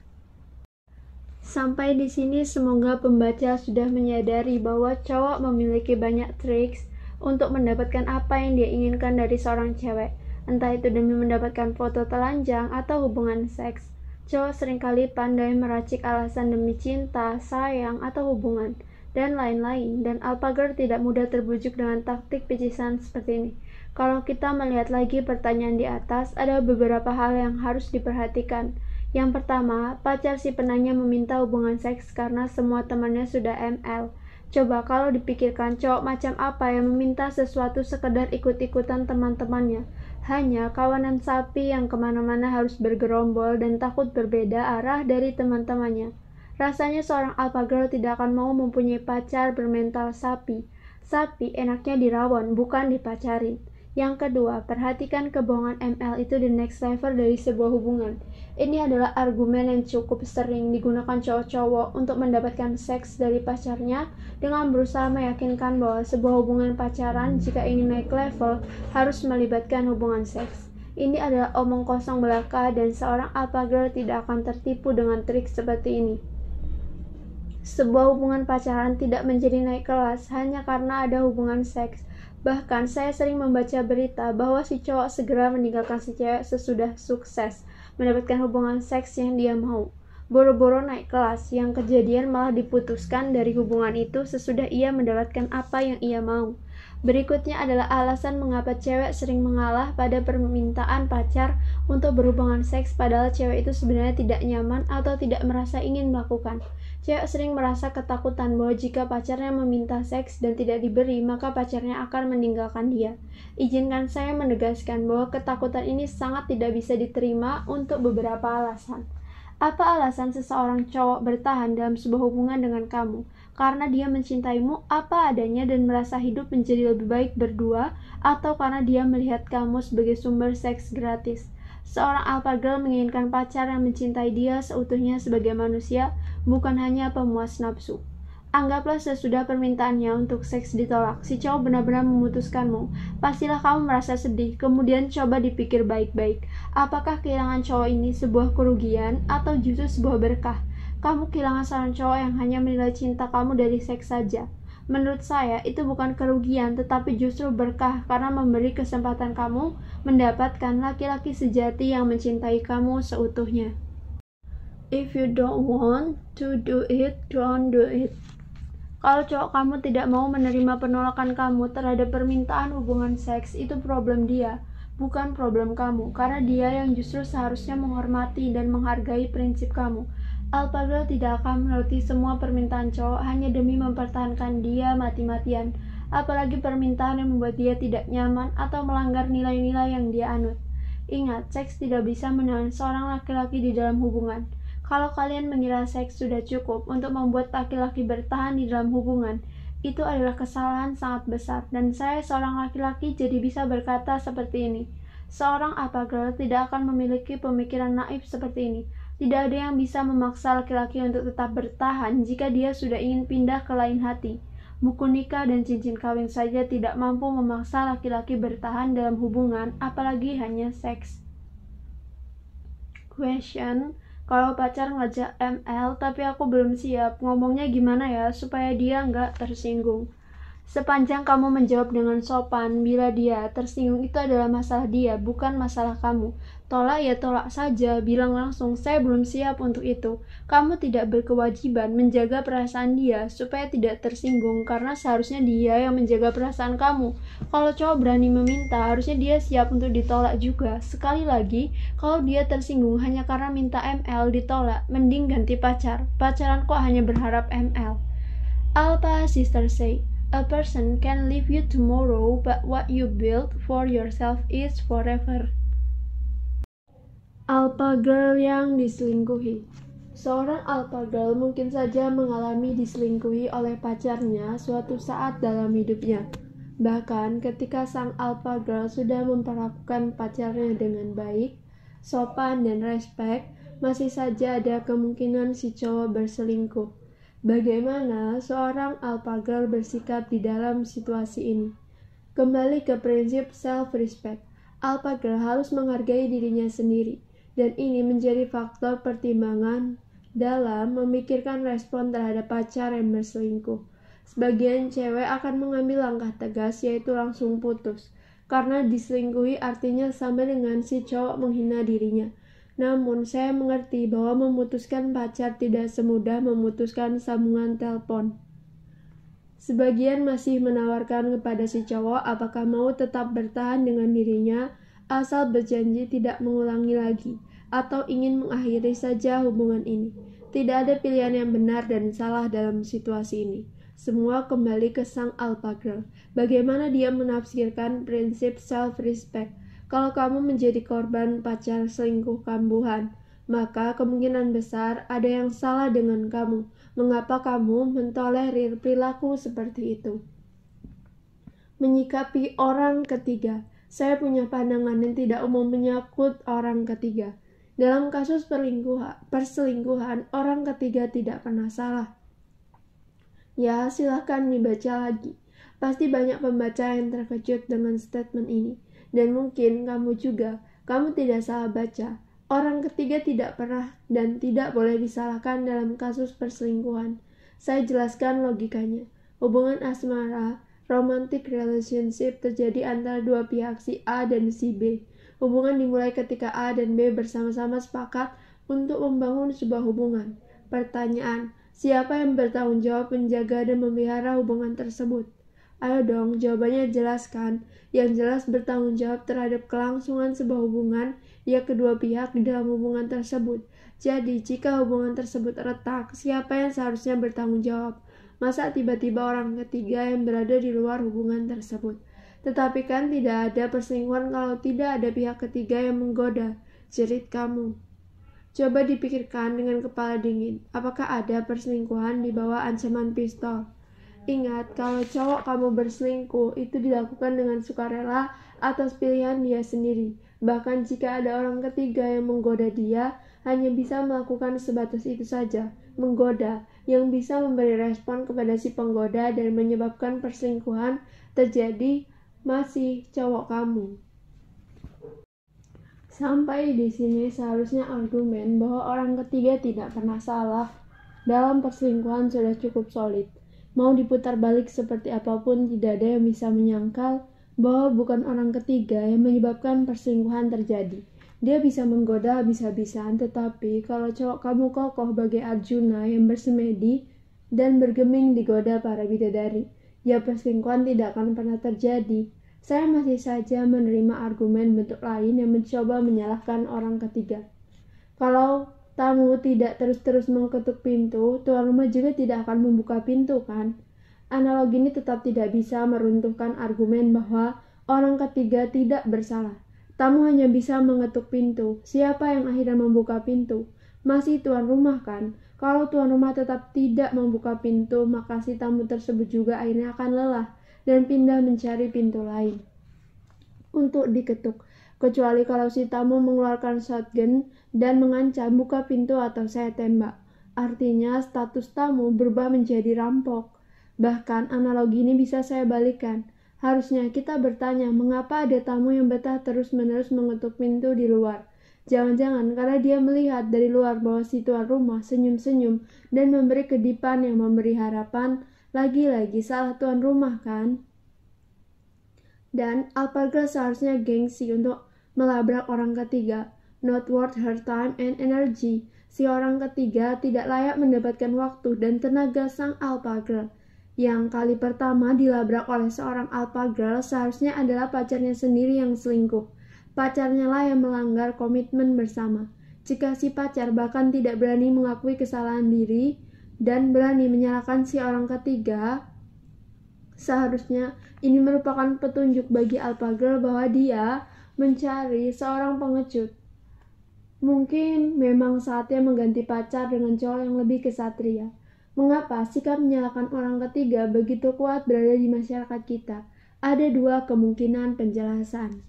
Speaker 1: Sampai di sini semoga pembaca sudah menyadari bahwa cowok memiliki banyak triks untuk mendapatkan apa yang dia inginkan dari seorang cewek, entah itu demi mendapatkan foto telanjang atau hubungan seks. Cowok seringkali pandai meracik alasan demi cinta, sayang, atau hubungan, dan lain-lain, dan Alpha Girl tidak mudah terbujuk dengan taktik picisan seperti ini. Kalau kita melihat lagi pertanyaan di atas, ada beberapa hal yang harus diperhatikan. Yang pertama, pacar si penanya meminta hubungan seks karena semua temannya sudah ML. Coba kalau dipikirkan cowok macam apa yang meminta sesuatu sekedar ikut-ikutan teman-temannya. Hanya kawanan sapi yang kemana-mana harus bergerombol dan takut berbeda arah dari teman-temannya. Rasanya seorang Alpha Girl tidak akan mau mempunyai pacar bermental sapi. Sapi enaknya dirawon, bukan dipacarin. Yang kedua, perhatikan kebohongan ML itu the next level dari sebuah hubungan. Ini adalah argumen yang cukup sering digunakan cowok-cowok untuk mendapatkan seks dari pacarnya dengan berusaha meyakinkan bahwa sebuah hubungan pacaran jika ingin naik level harus melibatkan hubungan seks. Ini adalah omong kosong belaka dan seorang Alpha Girl tidak akan tertipu dengan trik seperti ini. Sebuah hubungan pacaran tidak menjadi naik kelas hanya karena ada hubungan seks. Bahkan saya sering membaca berita bahwa si cowok segera meninggalkan si cewek sesudah sukses mendapatkan hubungan seks yang dia mau. Boro-boro naik kelas, yang kejadian malah diputuskan dari hubungan itu sesudah ia mendapatkan apa yang ia mau. Berikutnya adalah alasan mengapa cewek sering mengalah pada permintaan pacar untuk berhubungan seks padahal cewek itu sebenarnya tidak nyaman atau tidak merasa ingin melakukan. Cewek sering merasa ketakutan bahwa jika pacarnya meminta seks dan tidak diberi, maka pacarnya akan meninggalkan dia. Izinkan saya menegaskan bahwa ketakutan ini sangat tidak bisa diterima untuk beberapa alasan. Apa alasan seseorang cowok bertahan dalam sebuah hubungan dengan kamu? Karena dia mencintaimu apa adanya dan merasa hidup menjadi lebih baik berdua, atau karena dia melihat kamu sebagai sumber seks gratis? Seorang Alpha Girl menginginkan pacar yang mencintai dia seutuhnya sebagai manusia, bukan hanya pemuas nafsu. Anggaplah sesudah permintaannya untuk seks ditolak, si cowok benar-benar memutuskanmu. Pastilah kamu merasa sedih, kemudian coba dipikir baik-baik. Apakah kehilangan cowok ini sebuah kerugian atau justru sebuah berkah? Kamu kehilangan seorang cowok yang hanya menilai cinta kamu dari seks saja. Menurut saya, itu bukan kerugian, tetapi justru berkah karena memberi kesempatan kamu mendapatkan laki-laki sejati yang mencintai kamu seutuhnya. If you don't want to do it, don't do it. Kalau cowok kamu tidak mau menerima penolakan kamu terhadap permintaan hubungan seks, itu problem dia, bukan problem kamu, karena dia yang justru seharusnya menghormati dan menghargai prinsip kamu. Alpha Girl tidak akan menuruti semua permintaan cowok hanya demi mempertahankan dia mati-matian, apalagi permintaan yang membuat dia tidak nyaman atau melanggar nilai-nilai yang dia anut. Ingat, seks tidak bisa menahan seorang laki-laki di dalam hubungan. Kalau kalian mengira seks sudah cukup untuk membuat laki-laki bertahan di dalam hubungan, itu adalah kesalahan sangat besar, dan saya seorang laki-laki jadi bisa berkata seperti ini. Seorang Alpha Girl tidak akan memiliki pemikiran naif seperti ini. Tidak ada yang bisa memaksa laki-laki untuk tetap bertahan jika dia sudah ingin pindah ke lain hati. Buku nikah dan cincin kawin saja tidak mampu memaksa laki-laki bertahan dalam hubungan, apalagi hanya seks. Question, kalau pacar ngajak ML tapi aku belum siap, ngomongnya gimana ya supaya dia nggak tersinggung? Sepanjang kamu menjawab dengan sopan, bila dia tersinggung itu adalah masalah dia, bukan masalah kamu. Tolak ya tolak saja, bilang langsung, saya belum siap untuk itu. Kamu tidak berkewajiban menjaga perasaan dia supaya tidak tersinggung, karena seharusnya dia yang menjaga perasaan kamu. Kalau cowok berani meminta, harusnya dia siap untuk ditolak juga. Sekali lagi, kalau dia tersinggung hanya karena minta ML ditolak, mending ganti pacar. Pacaran kok hanya berharap ML. Alpha Sister say, a person can leave you tomorrow, but what you build for yourself is forever. Alpha Girl yang diselingkuhi. Seorang alpha girl mungkin saja mengalami diselingkuhi oleh pacarnya suatu saat dalam hidupnya. Bahkan ketika sang alpha girl sudah memperlakukan pacarnya dengan baik, sopan dan respek, masih saja ada kemungkinan si cowok berselingkuh. Bagaimana seorang alpha girl bersikap di dalam situasi ini? Kembali ke prinsip self-respect. Alpha girl harus menghargai dirinya sendiri, dan ini menjadi faktor pertimbangan dalam memikirkan respon terhadap pacar yang berselingkuh. Sebagian cewek akan mengambil langkah tegas, yaitu langsung putus, karena diselingkuhi artinya sama dengan si cowok menghina dirinya. Namun, saya mengerti bahwa memutuskan pacar tidak semudah memutuskan sambungan telepon. Sebagian masih menawarkan kepada si cowok apakah mau tetap bertahan dengan dirinya asal berjanji tidak mengulangi lagi, atau ingin mengakhiri saja hubungan ini. Tidak ada pilihan yang benar dan salah dalam situasi ini. Semua kembali ke sang alpha girl. Bagaimana dia menafsirkan prinsip self-respect. Kalau kamu menjadi korban pacar selingkuh kambuhan, maka kemungkinan besar ada yang salah dengan kamu. Mengapa kamu mentolerir perilaku seperti itu? Menyikapi orang ketiga. Saya punya pandangan yang tidak umum menyangkut orang ketiga. Dalam kasus perselingkuhan, orang ketiga tidak pernah salah. Ya, silahkan dibaca lagi. Pasti banyak pembaca yang terkejut dengan statement ini. Dan mungkin kamu juga. Kamu tidak salah baca. Orang ketiga tidak pernah dan tidak boleh disalahkan dalam kasus perselingkuhan. Saya jelaskan logikanya. Hubungan asmara, romantic relationship terjadi antara dua pihak, si A dan si B. Hubungan dimulai ketika A dan B bersama-sama sepakat untuk membangun sebuah hubungan. Pertanyaan, siapa yang bertanggung jawab menjaga dan memelihara hubungan tersebut? Ayo dong, jawabannya jelaskan. Yang jelas bertanggung jawab terhadap kelangsungan sebuah hubungan, ya kedua pihak di dalam hubungan tersebut. Jadi, jika hubungan tersebut retak, siapa yang seharusnya bertanggung jawab? Masa tiba-tiba orang ketiga yang berada di luar hubungan tersebut? Tetapi kan tidak ada perselingkuhan kalau tidak ada pihak ketiga yang menggoda, jerit kamu. Coba dipikirkan dengan kepala dingin, apakah ada perselingkuhan di bawah ancaman pistol? Ingat, kalau cowok kamu berselingkuh, itu dilakukan dengan sukarela atas pilihan dia sendiri. Bahkan jika ada orang ketiga yang menggoda dia, hanya bisa melakukan sebatas itu saja, menggoda, yang bisa memberi respon kepada si penggoda dan menyebabkan perselingkuhan terjadi masih cowok kamu. Sampai di sini seharusnya argumen bahwa orang ketiga tidak pernah salah dalam perselingkuhan sudah cukup solid. Mau diputar balik seperti apapun, tidak ada yang bisa menyangkal bahwa bukan orang ketiga yang menyebabkan perselingkuhan terjadi. Dia bisa menggoda habis-habisan, tetapi kalau cowok kamu kokoh bagai Arjuna yang bersemedi dan bergeming digoda para bidadari, ya perselingkuhan tidak akan pernah terjadi. Saya masih saja menerima argumen bentuk lain yang mencoba menyalahkan orang ketiga. Kalau tamu tidak terus-terus mengetuk pintu, tuan rumah juga tidak akan membuka pintu, kan? Analogi ini tetap tidak bisa meruntuhkan argumen bahwa orang ketiga tidak bersalah. Tamu hanya bisa mengetuk pintu. Siapa yang akhirnya membuka pintu? Masih tuan rumah, kan? Kalau tuan rumah tetap tidak membuka pintu, maka si tamu tersebut juga akhirnya akan lelah dan pindah mencari pintu lain untuk diketuk. Kecuali kalau si tamu mengeluarkan shotgun dan mengancam buka pintu atau saya tembak. Artinya status tamu berubah menjadi rampok. Bahkan analogi ini bisa saya balikan. Harusnya kita bertanya mengapa ada tamu yang betah terus-menerus mengetuk pintu di luar. Jangan-jangan karena dia melihat dari luar bahwa si tuan rumah senyum-senyum dan memberi kedipan yang memberi harapan. Lagi-lagi salah tuan rumah, kan? Dan alpha girl seharusnya gengsi untuk melabrak orang ketiga. Not worth her time and energy. Si orang ketiga tidak layak mendapatkan waktu dan tenaga sang alpha girl. Yang kali pertama dilabrak oleh seorang alpha girl seharusnya adalah pacarnya sendiri yang selingkuh. Pacarnya lah yang melanggar komitmen bersama. Jika si pacar bahkan tidak berani mengakui kesalahan diri dan berani menyalahkan si orang ketiga, seharusnya ini merupakan petunjuk bagi alpha girl bahwa dia mencari seorang pengecut. Mungkin memang saatnya mengganti pacar dengan cowok yang lebih kesatria. Mengapa sikap menyalahkan orang ketiga begitu kuat berada di masyarakat kita? Ada dua kemungkinan penjelasan.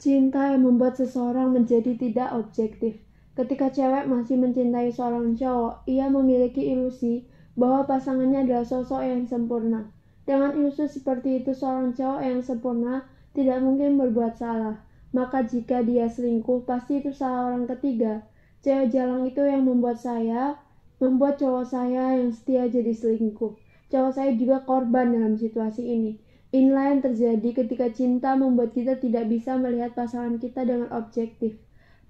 Speaker 1: Cinta yang membuat seseorang menjadi tidak objektif. Ketika cewek masih mencintai seorang cowok, ia memiliki ilusi bahwa pasangannya adalah sosok yang sempurna. Dengan ilusi seperti itu, seorang cowok yang sempurna tidak mungkin berbuat salah. Maka jika dia selingkuh, pasti itu salah orang ketiga. Cewek jalang itu yang membuat cowok saya yang setia jadi selingkuh. Cowok saya juga korban dalam situasi ini. Inilah yang terjadi ketika cinta membuat kita tidak bisa melihat pasangan kita dengan objektif.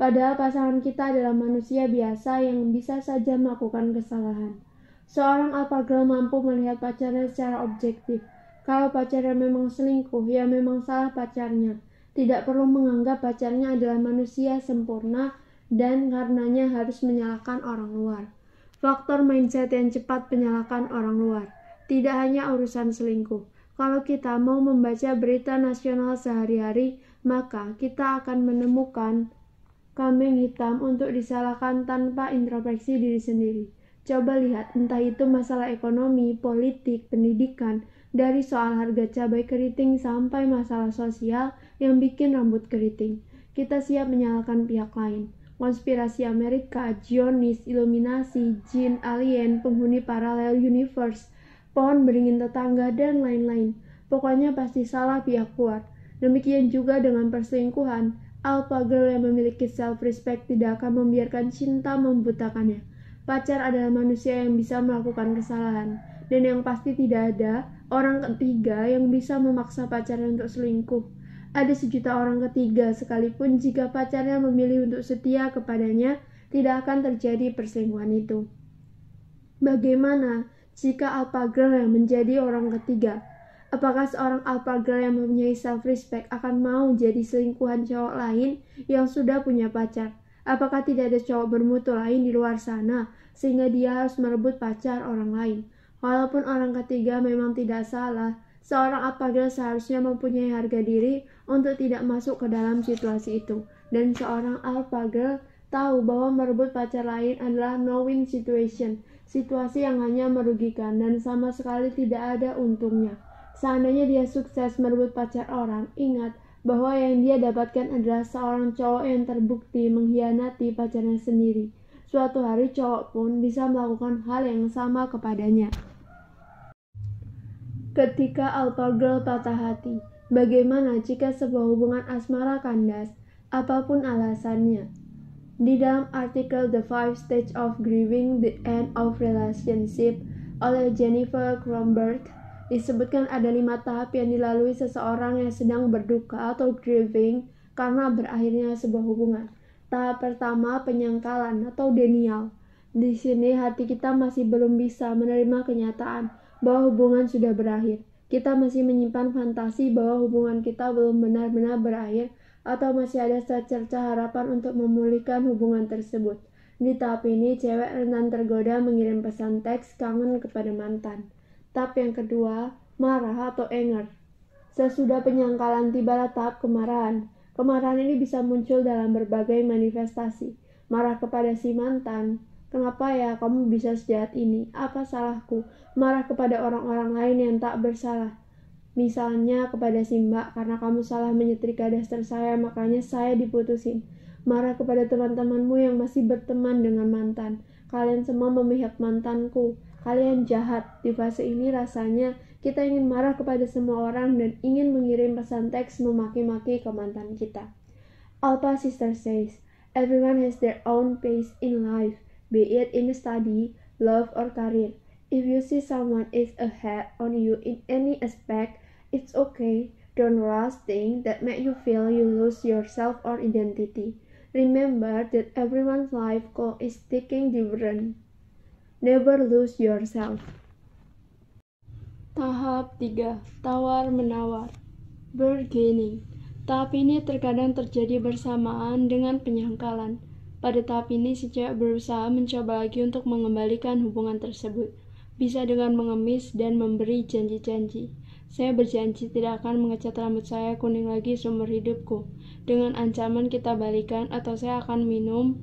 Speaker 1: Padahal pasangan kita adalah manusia biasa yang bisa saja melakukan kesalahan. Seorang alpha girl mampu melihat pacarnya secara objektif. Kalau pacarnya memang selingkuh, ya memang salah pacarnya. Tidak perlu menganggap pacarnya adalah manusia sempurna dan karenanya harus menyalahkan orang luar. Faktor mindset yang cepat menyalahkan orang luar. Tidak hanya urusan selingkuh. Kalau kita mau membaca berita nasional sehari-hari, maka kita akan menemukan kambing hitam untuk disalahkan tanpa introspeksi diri sendiri. Coba lihat, entah itu masalah ekonomi, politik, pendidikan, dari soal harga cabai keriting sampai masalah sosial yang bikin rambut keriting. Kita siap menyalahkan pihak lain. Konspirasi Amerika, Zionis, Iluminasi, jin, alien, penghuni paralel universe, pohon beringin tetangga, dan lain-lain. Pokoknya pasti salah pihak luar. Demikian juga dengan perselingkuhan. Alpha girl yang memiliki self-respect tidak akan membiarkan cinta membutakannya. Pacar adalah manusia yang bisa melakukan kesalahan. Dan yang pasti tidak ada orang ketiga yang bisa memaksa pacarnya untuk selingkuh. Ada sejuta orang ketiga, sekalipun jika pacarnya memilih untuk setia kepadanya, tidak akan terjadi perselingkuhan itu. Bagaimana jika alpha girl yang menjadi orang ketiga? Apakah seorang alpha girl yang mempunyai self-respect akan mau jadi selingkuhan cowok lain yang sudah punya pacar? Apakah tidak ada cowok bermutu lain di luar sana sehingga dia harus merebut pacar orang lain? Walaupun orang ketiga memang tidak salah, seorang alpha girl seharusnya mempunyai harga diri untuk tidak masuk ke dalam situasi itu. Dan seorang alpha girl tahu bahwa merebut pacar lain adalah no-win situation, situasi yang hanya merugikan dan sama sekali tidak ada untungnya. Seandainya dia sukses merebut pacar orang, ingat bahwa yang dia dapatkan adalah seorang cowok yang terbukti mengkhianati pacarnya sendiri. Suatu hari cowok pun bisa melakukan hal yang sama kepadanya. Ketika alpha girl patah hati, bagaimana jika sebuah hubungan asmara kandas, apapun alasannya? Di dalam artikel The 5 Stages of Grieving the End of Relationship oleh Jennifer Kronberg, disebutkan ada 5 tahap yang dilalui seseorang yang sedang berduka atau grieving karena berakhirnya sebuah hubungan. Tahap pertama, penyangkalan atau denial. Di sini hati kita masih belum bisa menerima kenyataan bahwa hubungan sudah berakhir. Kita masih menyimpan fantasi bahwa hubungan kita belum benar-benar berakhir atau masih ada secerca harapan untuk memulihkan hubungan tersebut. Di tahap ini, cewek rentan tergoda mengirim pesan teks kangen kepada mantan. Tahap yang kedua, marah atau anger. Sesudah penyangkalan tibalah tahap kemarahan. Kemarahan ini bisa muncul dalam berbagai manifestasi. Marah kepada si mantan. Kenapa ya kamu bisa sejahat ini? Apa salahku? Marah kepada orang-orang lain yang tak bersalah. Misalnya kepada si mbak, karena kamu salah menyetrika daster saya, makanya saya diputusin. Marah kepada teman-temanmu yang masih berteman dengan mantan. Kalian semua memihak mantanku. Kalian jahat. Di fase ini rasanya kita ingin marah kepada semua orang dan ingin mengirim pesan teks memaki-maki ke mantan kita. Alpha Sister says, everyone has their own pace in life, be it in study, love, or career. If you see someone is ahead on you in any aspect, it's okay. Don't rush things that make you feel you lose yourself or identity. Remember that everyone's life goal is ticking different. Never lose yourself. Tahap 3. Tawar-menawar. Bargaining. Tahap ini terkadang terjadi bersamaan dengan penyangkalan. Pada tahap ini, si cewek berusaha mencoba lagi untuk mengembalikan hubungan tersebut. Bisa dengan mengemis dan memberi janji-janji. Saya berjanji tidak akan mengecat rambut saya kuning lagi seumur hidupku. Dengan ancaman kita balikan atau saya akan minum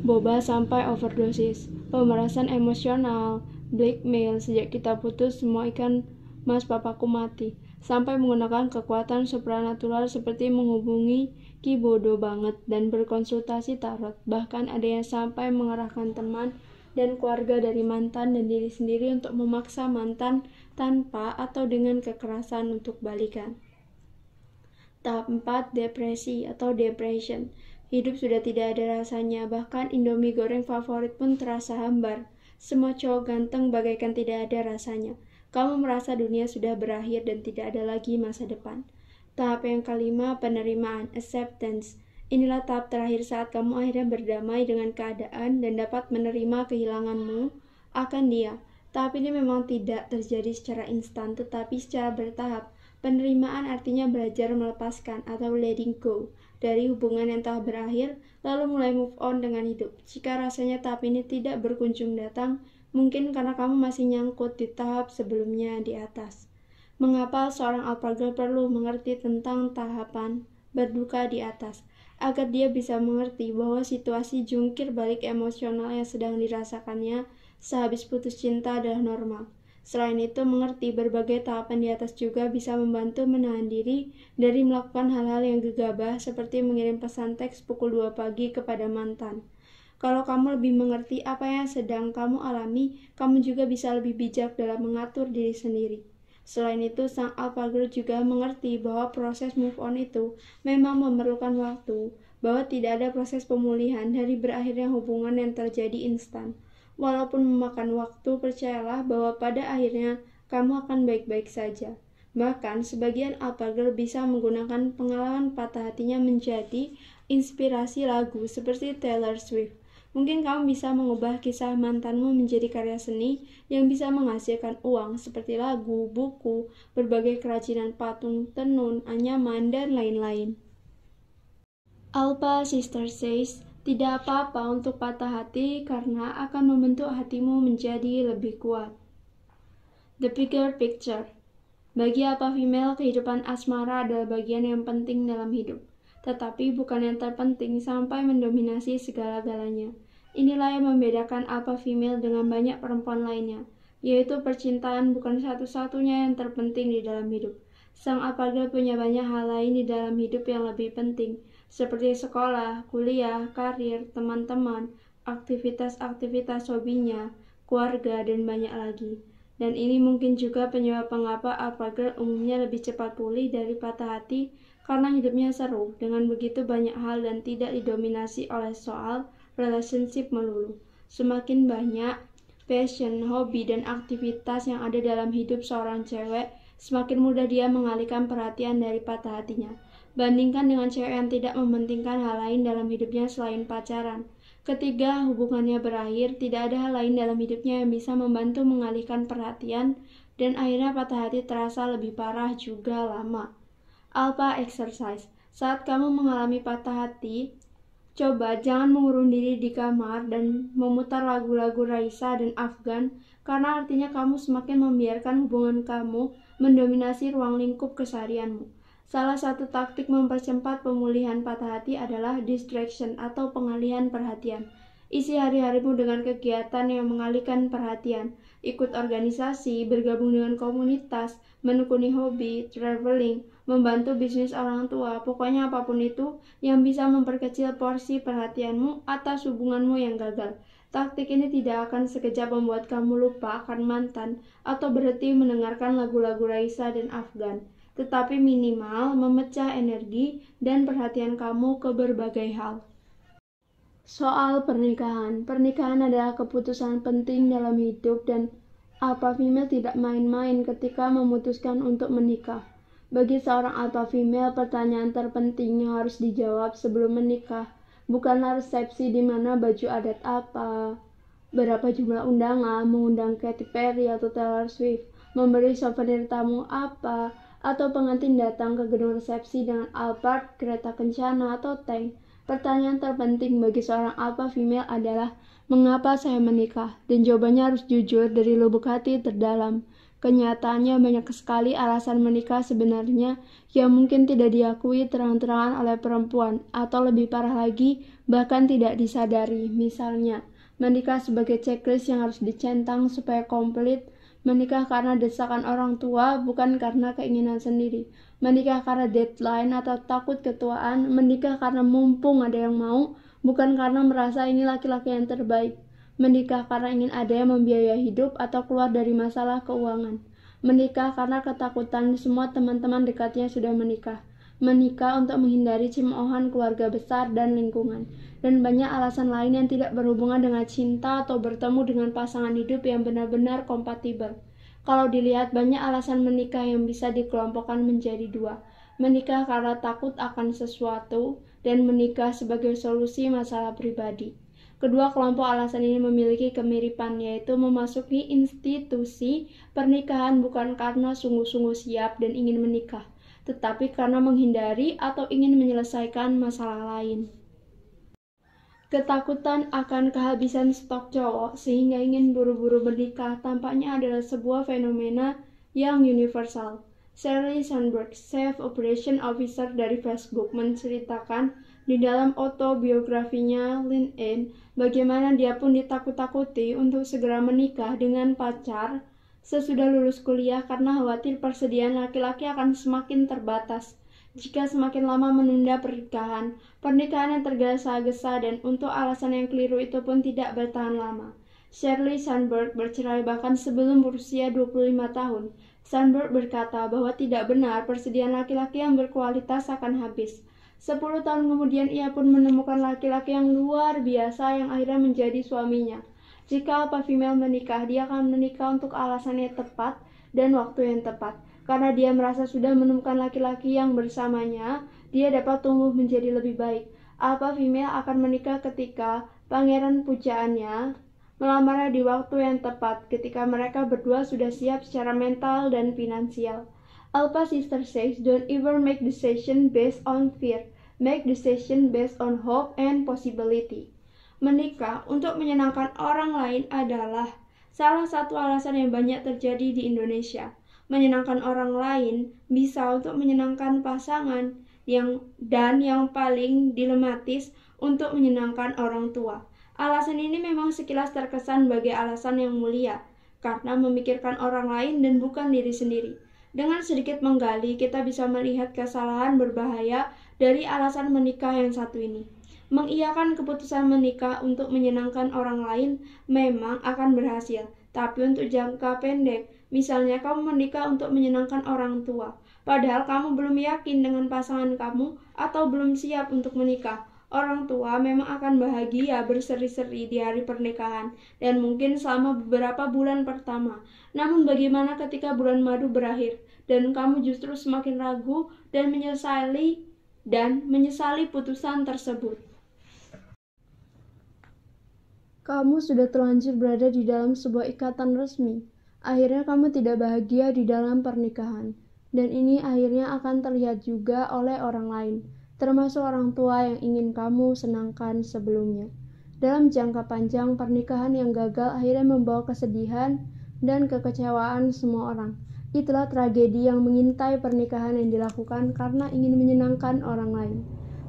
Speaker 1: boba sampai overdosis. Pemerasan emosional, blackmail, sejak kita putus semua ikan mas papaku mati. Sampai menggunakan kekuatan supranatural seperti menghubungi Ki bodoh banget dan berkonsultasi tarot. Bahkan ada yang sampai mengerahkan teman dan keluarga dari mantan dan diri sendiri untuk memaksa mantan tanpa atau dengan kekerasan untuk balikan. Tahap 4, depresi atau depression. Hidup sudah tidak ada rasanya, bahkan Indomie goreng favorit pun terasa hambar. Semua cowok ganteng bagaikan tidak ada rasanya. Kamu merasa dunia sudah berakhir dan tidak ada lagi masa depan. Tahap yang kelima, penerimaan, acceptance. Inilah tahap terakhir saat kamu akhirnya berdamai dengan keadaan dan dapat menerima kehilanganmu akan dia. Tahap ini memang tidak terjadi secara instan, tetapi secara bertahap. Penerimaan artinya belajar melepaskan atau letting go dari hubungan yang telah berakhir, lalu mulai move on dengan hidup. Jika rasanya tahap ini tidak berkunjung datang, mungkin karena kamu masih nyangkut di tahap sebelumnya di atas. Mengapa seorang alpha girl perlu mengerti tentang tahapan berduka di atas? Agar dia bisa mengerti bahwa situasi jungkir balik emosional yang sedang dirasakannya sehabis putus cinta adalah normal. Selain itu, mengerti berbagai tahapan di atas juga bisa membantu menahan diri dari melakukan hal-hal yang gegabah seperti mengirim pesan teks pukul 2 pagi kepada mantan. Kalau kamu lebih mengerti apa yang sedang kamu alami, kamu juga bisa lebih bijak dalam mengatur diri sendiri. Selain itu, sang alpha girl juga mengerti bahwa proses move on itu memang memerlukan waktu, bahwa tidak ada proses pemulihan dari berakhirnya hubungan yang terjadi instan. Walaupun memakan waktu, percayalah bahwa pada akhirnya kamu akan baik-baik saja. Bahkan, sebagian alpha girl bisa menggunakan pengalaman patah hatinya menjadi inspirasi lagu seperti Taylor Swift. Mungkin kamu bisa mengubah kisah mantanmu menjadi karya seni yang bisa menghasilkan uang seperti lagu, buku, berbagai kerajinan patung, tenun, anyaman, dan lain-lain. Alpha Sister says, tidak apa-apa untuk patah hati karena akan membentuk hatimu menjadi lebih kuat. The bigger picture. Bagi alpha female, kehidupan asmara adalah bagian yang penting dalam hidup. Tetapi bukan yang terpenting sampai mendominasi segala-galanya. Inilah yang membedakan alpha female dengan banyak perempuan lainnya, yaitu percintaan bukan satu-satunya yang terpenting di dalam hidup. Sang alpha girl punya banyak hal lain di dalam hidup yang lebih penting, seperti sekolah, kuliah, karir, teman-teman, aktivitas-aktivitas hobinya, keluarga, dan banyak lagi. Dan ini mungkin juga penyebab mengapa alpha girl umumnya lebih cepat pulih dari patah hati, karena hidupnya seru, dengan begitu banyak hal dan tidak didominasi oleh soal relationship melulu. Semakin banyak passion, hobi, dan aktivitas yang ada dalam hidup seorang cewek, semakin mudah dia mengalihkan perhatian dari patah hatinya. Bandingkan dengan cewek yang tidak mementingkan hal lain dalam hidupnya selain pacaran. Ketika hubungannya berakhir, tidak ada hal lain dalam hidupnya yang bisa membantu mengalihkan perhatian, dan akhirnya patah hati terasa lebih parah juga lama. Alpha exercise. Saat kamu mengalami patah hati, coba jangan mengurung diri di kamar dan memutar lagu-lagu Raisa dan Afgan, karena artinya kamu semakin membiarkan hubungan kamu mendominasi ruang lingkup keseharianmu. Salah satu taktik mempercepat pemulihan patah hati adalah distraction atau pengalihan perhatian. Isi hari-harimu dengan kegiatan yang mengalihkan perhatian, ikut organisasi, bergabung dengan komunitas, menekuni hobi, traveling, membantu bisnis orang tua, pokoknya apapun itu yang bisa memperkecil porsi perhatianmu atas hubunganmu yang gagal. Taktik ini tidak akan sekejap membuat kamu lupa akan mantan atau berhenti mendengarkan lagu-lagu Raisa dan Afgan, tetapi minimal memecah energi dan perhatian kamu ke berbagai hal. Soal pernikahan. Pernikahan adalah keputusan penting dalam hidup dan alpha female tidak main-main ketika memutuskan untuk menikah. Bagi seorang alpha female, pertanyaan terpenting yang harus dijawab sebelum menikah bukanlah resepsi di mana baju adat apa, berapa jumlah undangan, mengundang Katy Perry atau Taylor Swift, memberi souvenir tamu apa, atau pengantin datang ke gedung resepsi dengan Alphard, kereta kencana, atau tank. Pertanyaan terpenting bagi seorang alpha female adalah, mengapa saya menikah? Dan jawabannya harus jujur dari lubuk hati terdalam. Kenyataannya banyak sekali alasan menikah sebenarnya yang mungkin tidak diakui terang-terangan oleh perempuan, atau lebih parah lagi, bahkan tidak disadari. Misalnya, menikah sebagai checklist yang harus dicentang supaya komplit, menikah karena desakan orang tua, bukan karena keinginan sendiri, menikah karena deadline atau takut ketuaan, menikah karena mumpung ada yang mau, bukan karena merasa ini laki-laki yang terbaik, menikah karena ingin ada yang membiayai hidup atau keluar dari masalah keuangan, menikah karena ketakutan semua teman-teman dekatnya sudah menikah, menikah untuk menghindari cemoohan keluarga besar dan lingkungan, dan banyak alasan lain yang tidak berhubungan dengan cinta atau bertemu dengan pasangan hidup yang benar-benar kompatibel. Kalau dilihat, banyak alasan menikah yang bisa dikelompokkan menjadi dua, menikah karena takut akan sesuatu, dan menikah sebagai solusi masalah pribadi. Kedua kelompok alasan ini memiliki kemiripan, yaitu memasuki institusi pernikahan bukan karena sungguh-sungguh siap dan ingin menikah, tetapi karena menghindari atau ingin menyelesaikan masalah lain. Ketakutan akan kehabisan stok cowok sehingga ingin buru-buru menikah tampaknya adalah sebuah fenomena yang universal. Sheryl Sandberg, Chief Operation Officer dari Facebook, menceritakan di dalam autobiografinya LinkedIn bagaimana dia pun ditakut-takuti untuk segera menikah dengan pacar sesudah lulus kuliah karena khawatir persediaan laki-laki akan semakin terbatas jika semakin lama menunda pernikahan yang tergesa-gesa, dan untuk alasan yang keliru itu pun tidak bertahan lama. Sheryl Sandberg bercerai bahkan sebelum berusia 25 tahun. Sandberg berkata bahwa tidak benar persediaan laki-laki yang berkualitas akan habis. 10 tahun kemudian ia pun menemukan laki-laki yang luar biasa yang akhirnya menjadi suaminya. Jika Alpha Female menikah, dia akan menikah untuk alasan yang tepat dan waktu yang tepat. Karena dia merasa sudah menemukan laki-laki yang bersamanya, dia dapat tumbuh menjadi lebih baik. Alpha Female akan menikah ketika pangeran pujaannya melamarnya di waktu yang tepat, ketika mereka berdua sudah siap secara mental dan finansial. Alpha Sister says, don't ever make decision based on fear. Make decision based on hope and possibility. Menikah untuk menyenangkan orang lain adalah salah satu alasan yang banyak terjadi di Indonesia. Menyenangkan orang lain bisa untuk menyenangkan pasangan yang paling dilematis untuk menyenangkan orang tua. Alasan ini memang sekilas terkesan sebagai alasan yang mulia, karena memikirkan orang lain dan bukan diri sendiri. Dengan sedikit menggali, kita bisa melihat kesalahan berbahaya dari alasan menikah yang satu ini. Mengiyakan keputusan menikah untuk menyenangkan orang lain memang akan berhasil, tapi untuk jangka pendek, misalnya kamu menikah untuk menyenangkan orang tua, padahal kamu belum yakin dengan pasangan kamu atau belum siap untuk menikah. Orang tua memang akan bahagia berseri-seri di hari pernikahan dan mungkin selama beberapa bulan pertama. Namun bagaimana ketika bulan madu berakhir dan kamu justru semakin ragu dan menyesali putusan tersebut? Kamu sudah terlanjur berada di dalam sebuah ikatan resmi. Akhirnya kamu tidak bahagia di dalam pernikahan. Dan ini akhirnya akan terlihat juga oleh orang lain, termasuk orang tua yang ingin kamu senangkan sebelumnya. Dalam jangka panjang, pernikahan yang gagal akhirnya membawa kesedihan dan kekecewaan semua orang. Itulah tragedi yang mengintai pernikahan yang dilakukan karena ingin menyenangkan orang lain.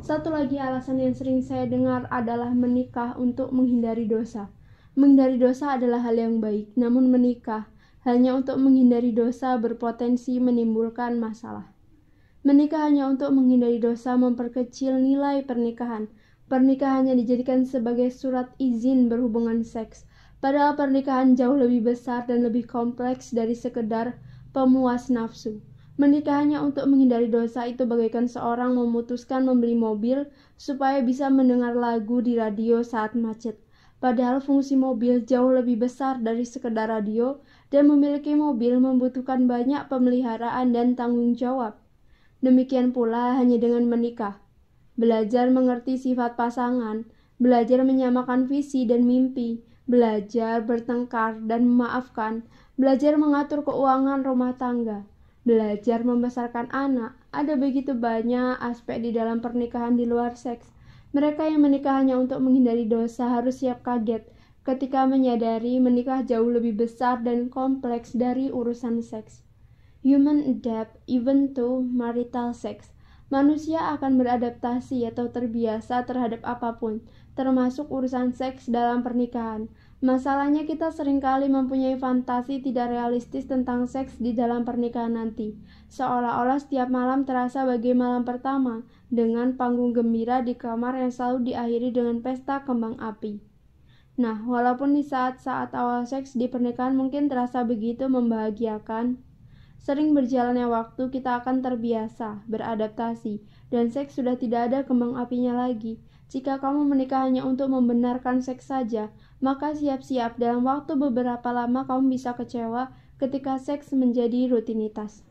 Speaker 1: Satu lagi alasan yang sering saya dengar adalah menikah untuk menghindari dosa. Menghindari dosa adalah hal yang baik, namun menikah hanya untuk menghindari dosa berpotensi menimbulkan masalah. Menikah hanya untuk menghindari dosa memperkecil nilai pernikahan. Pernikahan hanya dijadikan sebagai surat izin berhubungan seks. Padahal pernikahan jauh lebih besar dan lebih kompleks dari sekedar pemuas nafsu. Menikah hanya untuk menghindari dosa itu bagaikan seorang memutuskan membeli mobil supaya bisa mendengar lagu di radio saat macet. Padahal fungsi mobil jauh lebih besar dari sekedar radio, dan memiliki mobil membutuhkan banyak pemeliharaan dan tanggung jawab. Demikian pula hanya dengan menikah. Belajar mengerti sifat pasangan, belajar menyamakan visi dan mimpi, belajar bertengkar dan memaafkan, belajar mengatur keuangan rumah tangga, belajar membesarkan anak. Ada begitu banyak aspek di dalam pernikahan di luar seks. Mereka yang menikah hanya untuk menghindari dosa harus siap kaget ketika menyadari menikah jauh lebih besar dan kompleks dari urusan seks. Human adapt even to marital sex. Manusia akan beradaptasi atau terbiasa terhadap apapun, termasuk urusan seks dalam pernikahan. Masalahnya kita seringkali mempunyai fantasi tidak realistis tentang seks di dalam pernikahan nanti. Seolah-olah setiap malam terasa bagai malam pertama, dengan panggung gembira di kamar yang selalu diakhiri dengan pesta kembang api. Nah, walaupun di saat-saat awal seks di pernikahan mungkin terasa begitu membahagiakan, sering berjalannya waktu kita akan terbiasa, beradaptasi, dan seks sudah tidak ada kembang apinya lagi. Jika kamu menikah hanya untuk membenarkan seks saja, maka siap-siap dalam waktu beberapa lama kamu bisa kecewa ketika seks menjadi rutinitas.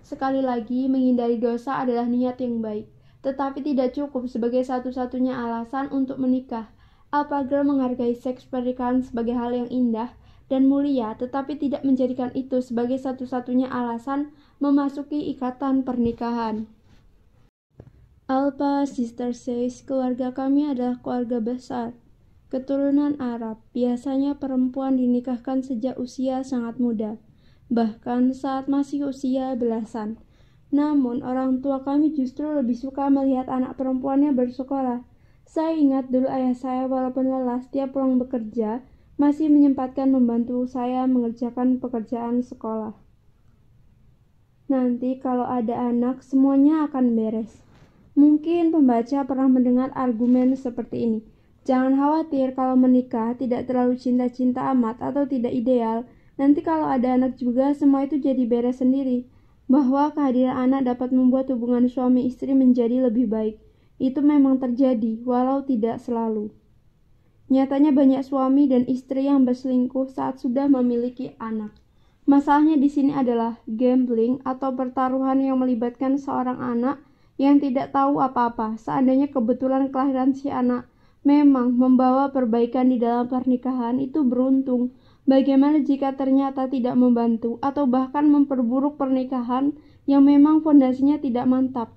Speaker 1: Sekali lagi, menghindari dosa adalah niat yang baik, tetapi tidak cukup sebagai satu-satunya alasan untuk menikah. Alpha Girl menghargai seks pernikahan sebagai hal yang indah dan mulia, tetapi tidak menjadikan itu sebagai satu-satunya alasan memasuki ikatan pernikahan. Alpha Sister says, keluarga kami adalah keluarga besar, keturunan Arab. Biasanya perempuan dinikahkan sejak usia sangat muda, bahkan saat masih usia belasan. Namun orang tua kami justru lebih suka melihat anak perempuannya bersekolah. Saya ingat dulu ayah saya walaupun lelah setiap pulang bekerja, masih menyempatkan membantu saya mengerjakan pekerjaan sekolah. Nanti kalau ada anak, semuanya akan beres. Mungkin pembaca pernah mendengar argumen seperti ini. Jangan khawatir kalau menikah tidak terlalu cinta-cinta amat atau tidak ideal. Nanti kalau ada anak juga, semua itu jadi beres sendiri. Bahwa kehadiran anak dapat membuat hubungan suami istri menjadi lebih baik. Itu memang terjadi, walau tidak selalu. Nyatanya banyak suami dan istri yang berselingkuh saat sudah memiliki anak. Masalahnya di sini adalah gambling atau pertaruhan yang melibatkan seorang anak yang tidak tahu apa-apa. Seandainya kebetulan kelahiran si anak memang membawa perbaikan di dalam pernikahan, itu beruntung. Bagaimana jika ternyata tidak membantu atau bahkan memperburuk pernikahan yang memang fondasinya tidak mantap?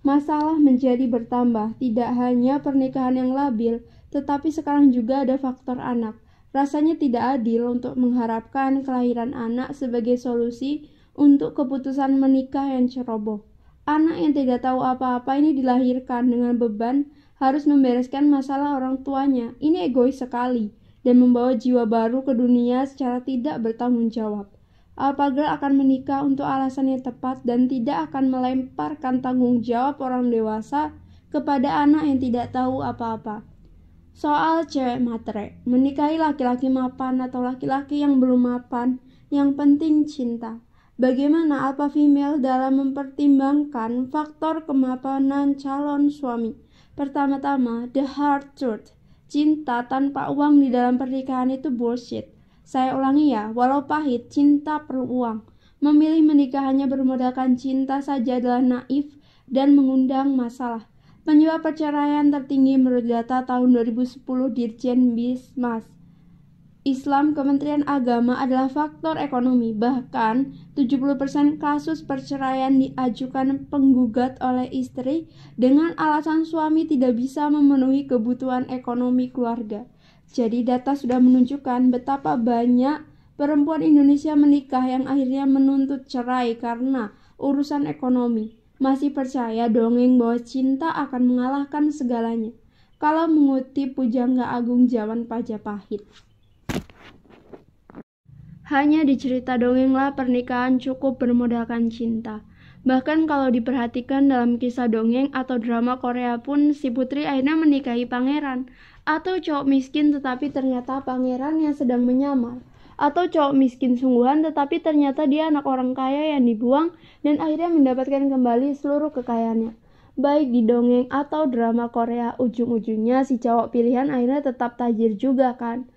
Speaker 1: Masalah menjadi bertambah, tidak hanya pernikahan yang labil, tetapi sekarang juga ada faktor anak. Rasanya tidak adil untuk mengharapkan kelahiran anak sebagai solusi untuk keputusan menikah yang ceroboh. Anak yang tidak tahu apa-apa ini dilahirkan dengan beban harus membereskan masalah orang tuanya. Ini egois sekali dan membawa jiwa baru ke dunia secara tidak bertanggung jawab. Alpha Girl akan menikah untuk alasan yang tepat dan tidak akan melemparkan tanggung jawab orang dewasa kepada anak yang tidak tahu apa-apa. Soal cewek matre, menikahi laki-laki mapan atau laki-laki yang belum mapan, yang penting cinta. Bagaimana alpha female dalam mempertimbangkan faktor kemapanan calon suami? Pertama-tama, the hard truth. Cinta tanpa uang di dalam pernikahan itu bullshit. Saya ulangi ya, walau pahit, cinta perlu uang. Memilih menikah hanya bermodalkan cinta saja adalah naif dan mengundang masalah. Penyebab perceraian tertinggi menurut data tahun 2010 Dirjen Bismas Islam Kementerian Agama adalah faktor ekonomi. Bahkan 70% kasus perceraian diajukan penggugat oleh istri dengan alasan suami tidak bisa memenuhi kebutuhan ekonomi keluarga. Jadi data sudah menunjukkan betapa banyak perempuan Indonesia menikah yang akhirnya menuntut cerai karena urusan ekonomi. Masih percaya dongeng bahwa cinta akan mengalahkan segalanya? Kalau mengutip Pujangga Agung zaman Pajapahit. Hanya di cerita dongenglah pernikahan cukup bermodalkan cinta. Bahkan kalau diperhatikan dalam kisah dongeng atau drama Korea pun, si putri akhirnya menikahi pangeran. Atau cowok miskin tetapi ternyata pangeran yang sedang menyamar. Atau cowok miskin sungguhan tetapi ternyata dia anak orang kaya yang dibuang dan akhirnya mendapatkan kembali seluruh kekayaannya. Baik di dongeng atau drama Korea, ujung-ujungnya si cowok pilihan akhirnya tetap tajir juga kan.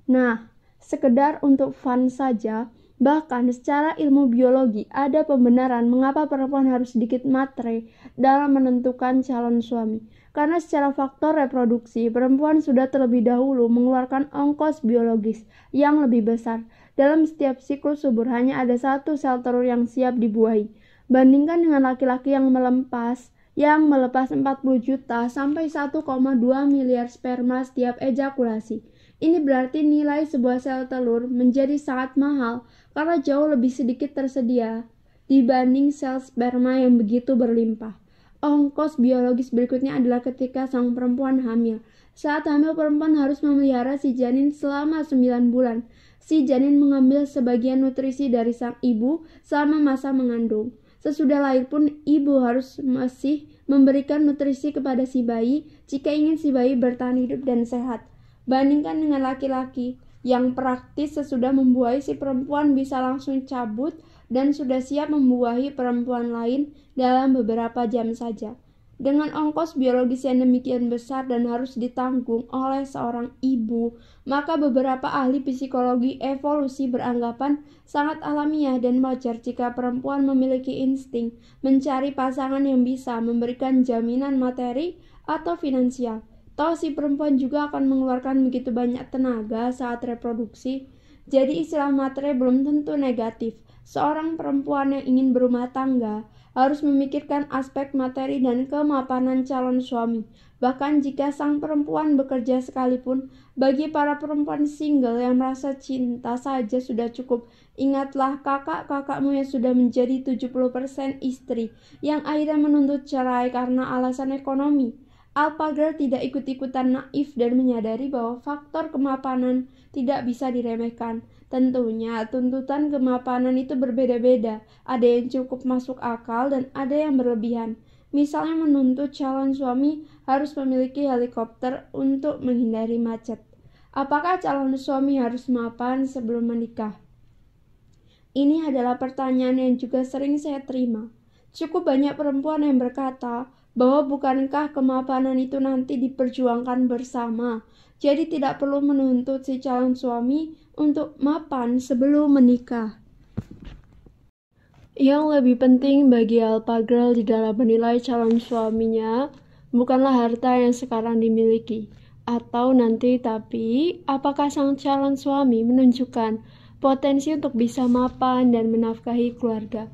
Speaker 1: Nah, sekedar untuk fun saja, bahkan secara ilmu biologi ada pembenaran mengapa perempuan harus sedikit matre dalam menentukan calon suami. Karena secara faktor reproduksi, perempuan sudah terlebih dahulu mengeluarkan ongkos biologis yang lebih besar. Dalam setiap siklus subur hanya ada satu sel telur yang siap dibuahi. Bandingkan dengan laki-laki yang melepas 40 juta sampai 1,2 miliar sperma setiap ejakulasi. Ini berarti nilai sebuah sel telur menjadi sangat mahal karena jauh lebih sedikit tersedia dibanding sel sperma yang begitu berlimpah. Ongkos biologis berikutnya adalah ketika sang perempuan hamil. Saat hamil, perempuan harus memelihara si janin selama 9 bulan. Si janin mengambil sebagian nutrisi dari sang ibu selama masa mengandung. Sesudah lahir pun, ibu harus masih memberikan nutrisi kepada si bayi jika ingin si bayi bertahan hidup dan sehat. Bandingkan dengan laki-laki yang praktis, sesudah membuahi si perempuan bisa langsung cabut dan sudah siap membuahi perempuan lain dalam beberapa jam saja. Dengan ongkos biologis yang demikian besar dan harus ditanggung oleh seorang ibu, maka beberapa ahli psikologi evolusi beranggapan sangat alamiah dan wajar jika perempuan memiliki insting mencari pasangan yang bisa memberikan jaminan materi atau finansial. Toh si perempuan juga akan mengeluarkan begitu banyak tenaga saat reproduksi. Jadi istilah materi belum tentu negatif. Seorang perempuan yang ingin berumah tangga harus memikirkan aspek materi dan kemapanan calon suami. Bahkan jika sang perempuan bekerja sekalipun, bagi para perempuan single yang merasa cinta saja sudah cukup. Ingatlah kakak-kakakmu yang sudah menjadi 70% istri, yang akhirnya menuntut cerai karena alasan ekonomi. Alpha Girl tidak ikut-ikutan naif dan menyadari bahwa faktor kemapanan tidak bisa diremehkan. Tentunya tuntutan kemapanan itu berbeda-beda, ada yang cukup masuk akal dan ada yang berlebihan. Misalnya menuntut calon suami harus memiliki helikopter untuk menghindari macet. Apakah calon suami harus mapan sebelum menikah? Ini adalah pertanyaan yang juga sering saya terima. Cukup banyak perempuan yang berkata bahwa bukankah kemapanan itu nanti diperjuangkan bersama, jadi tidak perlu menuntut si calon suami untuk mapan sebelum menikah. Yang lebih penting bagi Alpha Girl di dalam menilai calon suaminya bukanlah harta yang sekarang dimiliki atau nanti, tapi apakah sang calon suami menunjukkan potensi untuk bisa mapan dan menafkahi keluarga.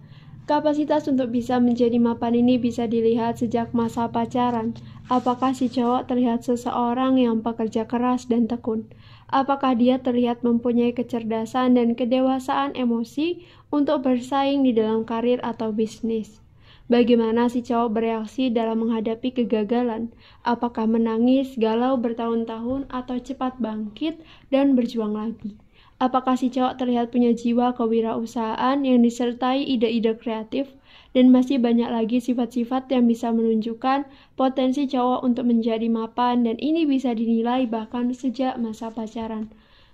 Speaker 1: Kapasitas untuk bisa menjadi mapan ini bisa dilihat sejak masa pacaran. Apakah si cowok terlihat seseorang yang pekerja keras dan tekun? Apakah dia terlihat mempunyai kecerdasan dan kedewasaan emosi untuk bersaing di dalam karir atau bisnis? Bagaimana si cowok bereaksi dalam menghadapi kegagalan? Apakah menangis, galau bertahun-tahun, atau cepat bangkit dan berjuang lagi? Apakah si cowok terlihat punya jiwa kewirausahaan yang disertai ide-ide kreatif, dan masih banyak lagi sifat-sifat yang bisa menunjukkan potensi cowok untuk menjadi mapan, dan ini bisa dinilai bahkan sejak masa pacaran.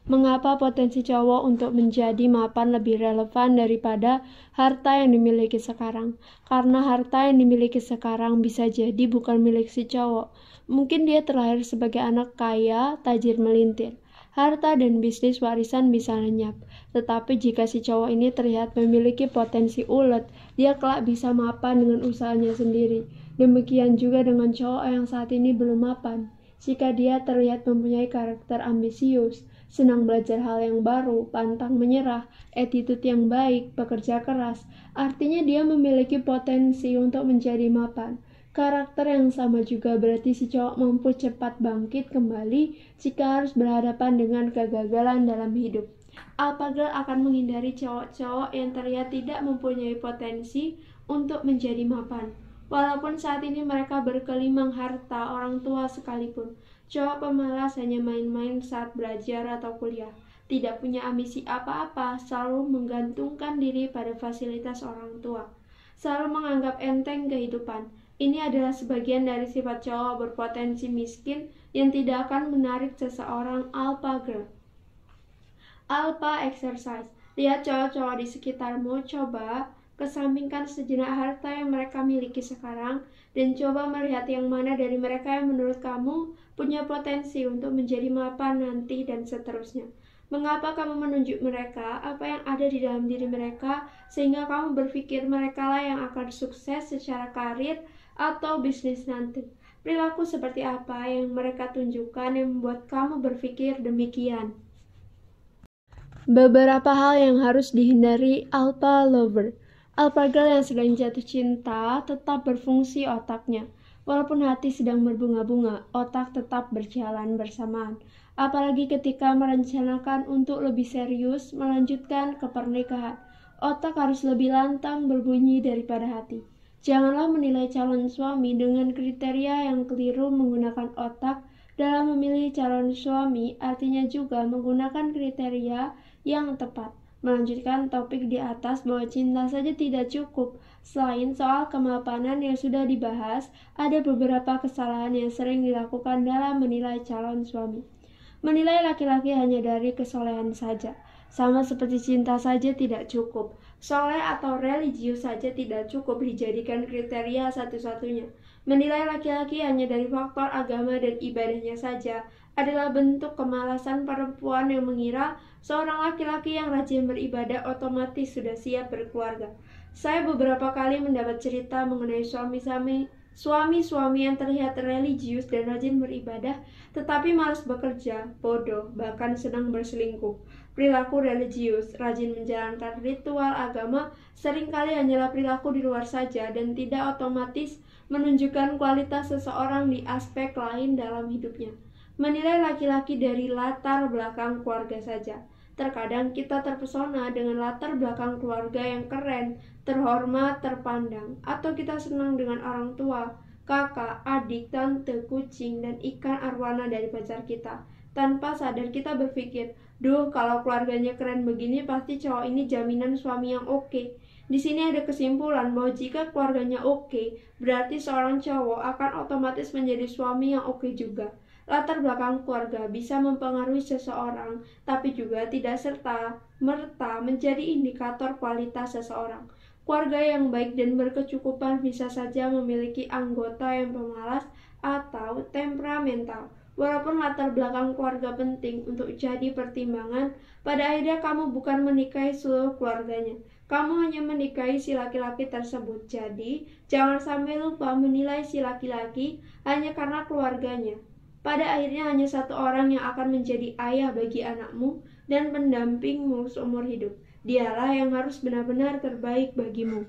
Speaker 1: Mengapa potensi cowok untuk menjadi mapan lebih relevan daripada harta yang dimiliki sekarang? Karena harta yang dimiliki sekarang bisa jadi bukan milik si cowok. Mungkin dia terlahir sebagai anak kaya, tajir melintir. Harta dan bisnis warisan bisa lenyap, tetapi jika si cowok ini terlihat memiliki potensi ulet, dia kelak bisa mapan dengan usahanya sendiri. Demikian juga dengan cowok yang saat ini belum mapan. Jika dia terlihat mempunyai karakter ambisius, senang belajar hal yang baru, pantang menyerah, attitude yang baik, bekerja keras, artinya dia memiliki potensi untuk menjadi mapan. Karakter yang sama juga berarti si cowok mampu cepat bangkit kembali jika harus berhadapan dengan kegagalan dalam hidup. Alpha Girl akan menghindari cowok-cowok yang terlihat tidak mempunyai potensi untuk menjadi mapan. Walaupun saat ini mereka berkelimang harta orang tua sekalipun, cowok pemalas hanya main-main saat belajar atau kuliah. Tidak punya ambisi apa-apa, selalu menggantungkan diri pada fasilitas orang tua. Selalu menganggap enteng kehidupan. Ini adalah sebagian dari sifat cowok berpotensi miskin yang tidak akan menarik seseorang Alpha Girl. Alpha Exercise. Lihat cowok-cowok di sekitarmu, coba kesampingkan sejenak harta yang mereka miliki sekarang dan coba melihat yang mana dari mereka yang menurut kamu punya potensi untuk menjadi mapan nanti dan seterusnya. Mengapa kamu menunjuk mereka apa yang ada di dalam diri mereka sehingga kamu berpikir mereka lah yang akan sukses secara karir atau bisnis nanti? Perilaku seperti apa yang mereka tunjukkan yang membuat kamu berpikir demikian? Beberapa hal yang harus dihindari Alpha Lover. Alpha Girl yang sedang jatuh cinta tetap berfungsi otaknya. Walaupun hati sedang berbunga-bunga, otak tetap berjalan bersamaan. apalagi ketika merencanakan untuk lebih serius melanjutkan ke pernikahan. Otak harus lebih lantang berbunyi daripada hati. Janganlah menilai calon suami dengan kriteria yang keliru. Menggunakan otak dalam memilih calon suami artinya juga menggunakan kriteria yang tepat. Melanjutkan topik di atas bahwa cinta saja tidak cukup. Selain soal kemapanan yang sudah dibahas, ada beberapa kesalahan yang sering dilakukan dalam menilai calon suami. Menilai laki-laki hanya dari kesolehan saja, sama seperti cinta saja tidak cukup. Soleh atau religius saja tidak cukup dijadikan kriteria satu-satunya. Menilai laki-laki hanya dari faktor agama dan ibadahnya saja adalah bentuk kemalasan perempuan yang mengira seorang laki-laki yang rajin beribadah otomatis sudah siap berkeluarga. Saya beberapa kali mendapat cerita mengenai suami-suami yang terlihat religius dan rajin beribadah, tetapi malas bekerja, bodoh, bahkan sedang berselingkuh. Perilaku religius, rajin menjalankan ritual agama, seringkali hanyalah perilaku di luar saja dan tidak otomatis menunjukkan kualitas seseorang di aspek lain dalam hidupnya. Menilai laki-laki dari latar belakang keluarga saja. Terkadang kita terpesona dengan latar belakang keluarga yang keren, terhormat, terpandang, atau kita senang dengan orang tua, kakak, adik, tante, kucing, dan ikan arwana dari pacar kita. Tanpa sadar kita berpikir, duh kalau keluarganya keren begini pasti cowok ini jaminan suami yang oke. Di sini ada kesimpulan bahwa jika keluarganya oke, berarti seorang cowok akan otomatis menjadi suami yang oke juga. Latar belakang keluarga bisa mempengaruhi seseorang, tapi juga tidak serta-merta menjadi indikator kualitas seseorang. Keluarga yang baik dan berkecukupan bisa saja memiliki anggota yang pemalas atau temperamental. Walaupun latar belakang keluarga penting untuk jadi pertimbangan, pada akhirnya kamu bukan menikahi seluruh keluarganya. Kamu hanya menikahi si laki-laki tersebut. Jadi, jangan sampai lupa menilai si laki-laki hanya karena keluarganya. Pada akhirnya hanya satu orang yang akan menjadi ayah bagi anakmu dan pendampingmu seumur hidup. Dialah yang harus benar-benar terbaik bagimu.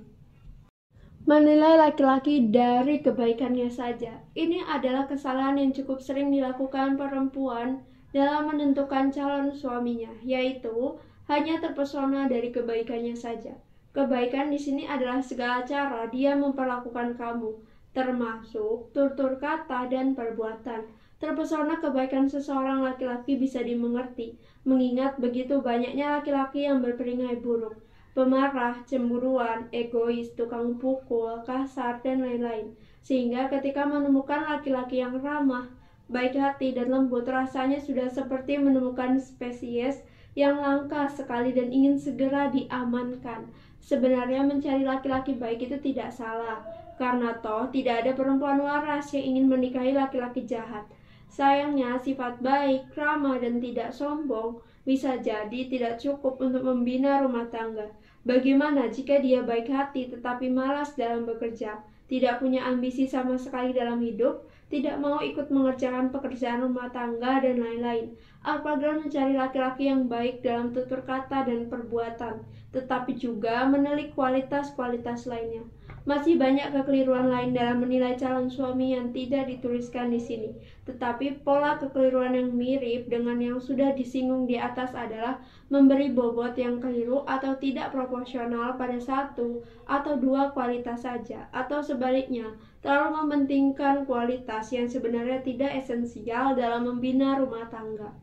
Speaker 1: Menilai laki-laki dari kebaikannya saja. Ini adalah kesalahan yang cukup sering dilakukan perempuan dalam menentukan calon suaminya, yaitu hanya terpesona dari kebaikannya saja. Kebaikan di sini adalah segala cara dia memperlakukan kamu, termasuk tutur kata dan perbuatan. Terpesona kebaikan seseorang laki-laki bisa dimengerti, mengingat begitu banyaknya laki-laki yang berperingai buruk, pemarah, cemburuan, egois, tukang pukul, kasar, dan lain-lain. Sehingga ketika menemukan laki-laki yang ramah, baik hati, dan lembut, rasanya sudah seperti menemukan spesies yang langka sekali dan ingin segera diamankan. Sebenarnya mencari laki-laki baik itu tidak salah, karena toh tidak ada perempuan waras yang ingin menikahi laki-laki jahat. Sayangnya, sifat baik, ramah, dan tidak sombong bisa jadi tidak cukup untuk membina rumah tangga. Bagaimana jika dia baik hati tetapi malas dalam bekerja, tidak punya ambisi sama sekali dalam hidup, tidak mau ikut mengerjakan pekerjaan rumah tangga, dan lain-lain? Apabila mencari laki-laki yang baik dalam tutur kata dan perbuatan, tetapi juga menelik kualitas-kualitas lainnya. Masih banyak kekeliruan lain dalam menilai calon suami yang tidak dituliskan di sini. Tetapi pola kekeliruan yang mirip dengan yang sudah disinggung di atas adalah memberi bobot yang keliru atau tidak proporsional pada satu atau dua kualitas saja, atau sebaliknya, terlalu mementingkan kualitas yang sebenarnya tidak esensial dalam membina rumah tangga.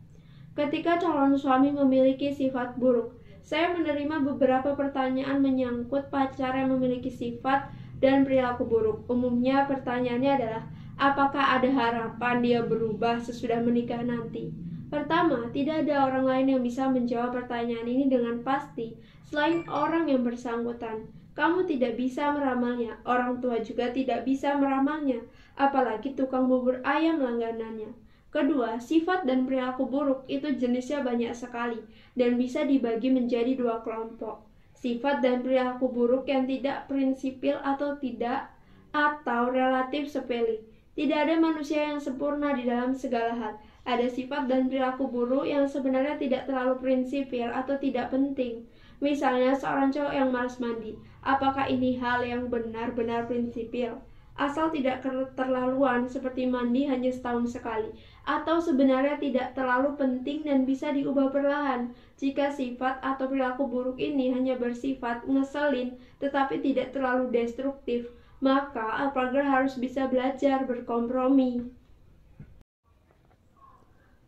Speaker 1: Ketika calon suami memiliki sifat buruk, saya menerima beberapa pertanyaan menyangkut pacar yang memiliki sifat dan perilaku buruk. Umumnya pertanyaannya adalah, apakah ada harapan dia berubah sesudah menikah nanti? Pertama, tidak ada orang lain yang bisa menjawab pertanyaan ini dengan pasti selain orang yang bersangkutan. Kamu tidak bisa meramalnya, orang tua juga tidak bisa meramalnya, apalagi tukang bubur ayam langganannya. Kedua, sifat dan perilaku buruk itu jenisnya banyak sekali dan bisa dibagi menjadi dua kelompok. Sifat dan perilaku buruk yang tidak prinsipil atau relatif sepele. Tidak ada manusia yang sempurna di dalam segala hal. Ada sifat dan perilaku buruk yang sebenarnya tidak terlalu prinsipil atau tidak penting. Misalnya seorang cowok yang malas mandi. Apakah ini hal yang benar-benar prinsipil? asal tidak keterlaluan seperti mandi hanya setahun sekali, atau sebenarnya tidak terlalu penting dan bisa diubah perlahan. Jika sifat atau perilaku buruk ini hanya bersifat ngeselin tetapi tidak terlalu destruktif, maka Alpager harus bisa belajar berkompromi.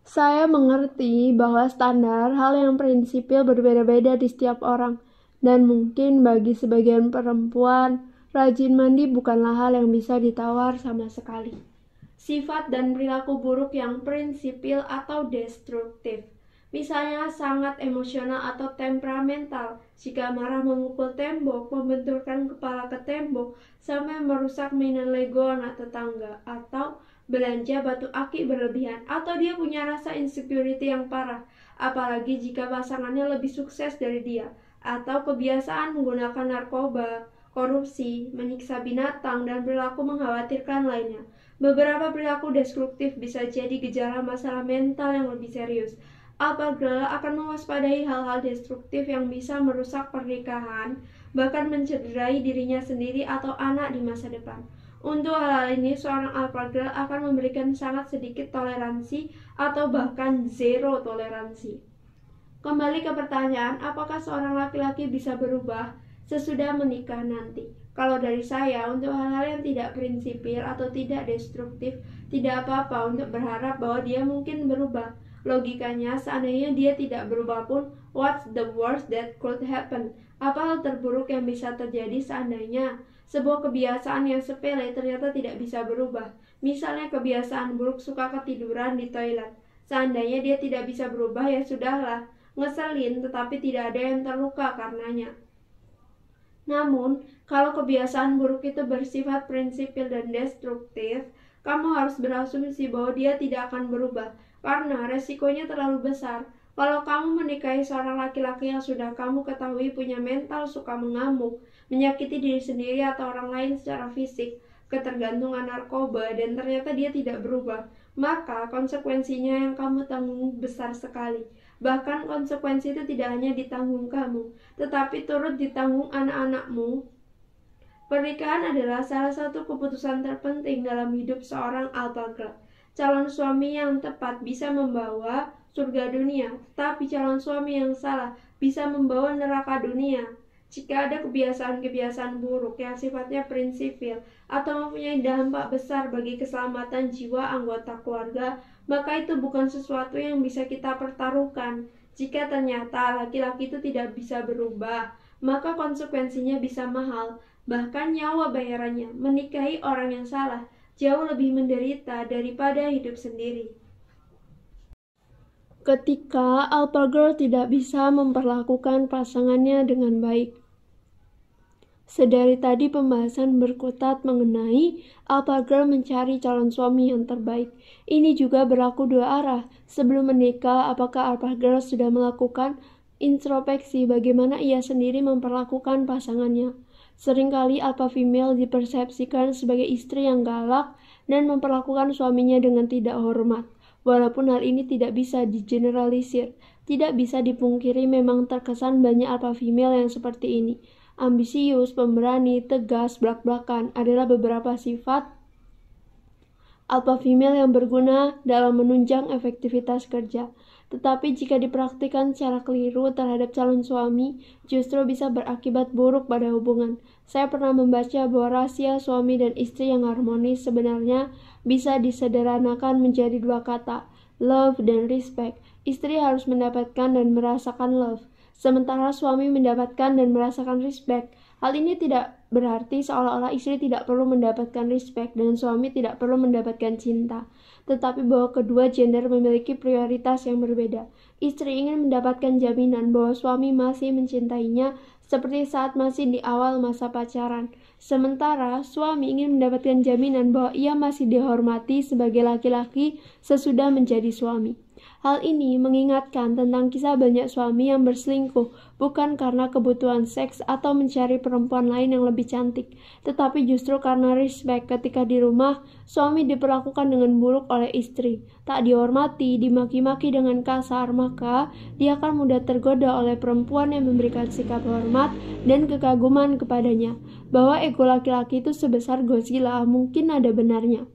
Speaker 1: Saya mengerti bahwa standar hal yang prinsipil berbeda-beda di setiap orang, dan mungkin bagi sebagian perempuan, rajin mandi bukanlah hal yang bisa ditawar sama sekali. Sifat dan perilaku buruk yang prinsipil atau destruktif, misalnya sangat emosional atau temperamental, jika marah memukul tembok, membenturkan kepala ke tembok, sampai merusak mainan Lego anak tetangga, atau belanja batu aki berlebihan, atau dia punya rasa insecurity yang parah, apalagi jika pasangannya lebih sukses dari dia, atau kebiasaan menggunakan narkoba, korupsi, menyiksa binatang, dan perilaku mengkhawatirkan lainnya. Beberapa perilaku destruktif bisa jadi gejala masalah mental yang lebih serius. Alpager akan mewaspadai hal-hal destruktif yang bisa merusak pernikahan, bahkan mencederai dirinya sendiri atau anak di masa depan. Untuk hal-hal ini, seorang Alpager akan memberikan sangat sedikit toleransi atau bahkan zero toleransi. Kembali ke pertanyaan, apakah seorang laki-laki bisa berubah sesudah menikah nanti? Kalau dari saya, untuk hal-hal yang tidak prinsipil atau tidak destruktif, tidak apa-apa untuk berharap bahwa dia mungkin berubah. Logikanya, seandainya dia tidak berubah pun, what's the worst that could happen? Apa hal terburuk yang bisa terjadi seandainya sebuah kebiasaan yang sepele ternyata tidak bisa berubah? Misalnya kebiasaan buruk suka ketiduran di toilet. Seandainya dia tidak bisa berubah, ya sudahlah, ngeselin tetapi tidak ada yang terluka karenanya. Namun, kalau kebiasaan buruk itu bersifat prinsipil dan destruktif, kamu harus berasumsi bahwa dia tidak akan berubah, karena resikonya terlalu besar. Kalau kamu menikahi seorang laki-laki yang sudah kamu ketahui punya mental suka mengamuk, menyakiti diri sendiri atau orang lain secara fisik, ketergantungan narkoba, dan ternyata dia tidak berubah, maka konsekuensinya yang kamu tanggung besar sekali. Bahkan konsekuensi itu tidak hanya ditanggung kamu, tetapi turut ditanggung anak-anakmu. Pernikahan adalah salah satu keputusan terpenting dalam hidup seorang Alpager. Calon suami yang tepat bisa membawa surga dunia, tetapi calon suami yang salah bisa membawa neraka dunia. Jika ada kebiasaan-kebiasaan buruk yang sifatnya prinsipil atau mempunyai dampak besar bagi keselamatan jiwa anggota keluarga, maka itu bukan sesuatu yang bisa kita pertaruhkan. Jika ternyata laki-laki itu tidak bisa berubah, maka konsekuensinya bisa mahal, bahkan nyawa bayarannya. Menikahi orang yang salah jauh lebih menderita daripada hidup sendiri. Ketika Alpager tidak bisa memperlakukan pasangannya dengan baik. Sedari tadi pembahasan berkutat mengenai Alpager mencari calon suami yang terbaik. Ini juga berlaku dua arah. Sebelum menikah, apakah Alpager sudah melakukan introspeksi bagaimana ia sendiri memperlakukan pasangannya? Seringkali alpha female dipersepsikan sebagai istri yang galak dan memperlakukan suaminya dengan tidak hormat. Walaupun hal ini tidak bisa digeneralisir, tidak bisa dipungkiri memang terkesan banyak alpha female yang seperti ini. Ambisius, pemberani, tegas, blak-blakan adalah beberapa sifat alpha female yang berguna dalam menunjang efektivitas kerja. Tetapi jika dipraktikkan secara keliru terhadap calon suami, justru bisa berakibat buruk pada hubungan. Saya pernah membaca bahwa rahasia suami dan istri yang harmonis sebenarnya bisa disederhanakan menjadi dua kata, love dan respect. Istri harus mendapatkan dan merasakan love, sementara suami mendapatkan dan merasakan respect. Hal ini tidak berarti seolah-olah istri tidak perlu mendapatkan respect dan suami tidak perlu mendapatkan cinta, tetapi bahwa kedua gender memiliki prioritas yang berbeda. Istri ingin mendapatkan jaminan bahwa suami masih mencintainya seperti saat masih di awal masa pacaran, sementara suami ingin mendapatkan jaminan bahwa ia masih dihormati sebagai laki-laki sesudah menjadi suami. Hal ini mengingatkan tentang kisah banyak suami yang berselingkuh bukan karena kebutuhan seks atau mencari perempuan lain yang lebih cantik, tetapi justru karena respect ketika di rumah, suami diperlakukan dengan buruk oleh istri, tak dihormati, dimaki-maki dengan kasar, maka dia akan mudah tergoda oleh perempuan yang memberikan sikap hormat dan kekaguman kepadanya. Bahwa ego laki-laki itu sebesar Godzilla mungkin ada benarnya.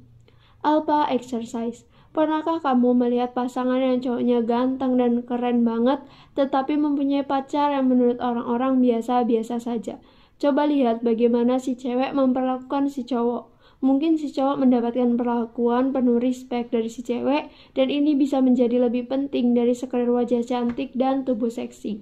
Speaker 1: Alpha Exercise. Pernahkah kamu melihat pasangan yang cowoknya ganteng dan keren banget, tetapi mempunyai pacar yang menurut orang-orang biasa-biasa saja? Coba lihat bagaimana si cewek memperlakukan si cowok. Mungkin si cowok mendapatkan perlakuan penuh respect dari si cewek, dan ini bisa menjadi lebih penting dari sekedar wajah cantik dan tubuh seksi.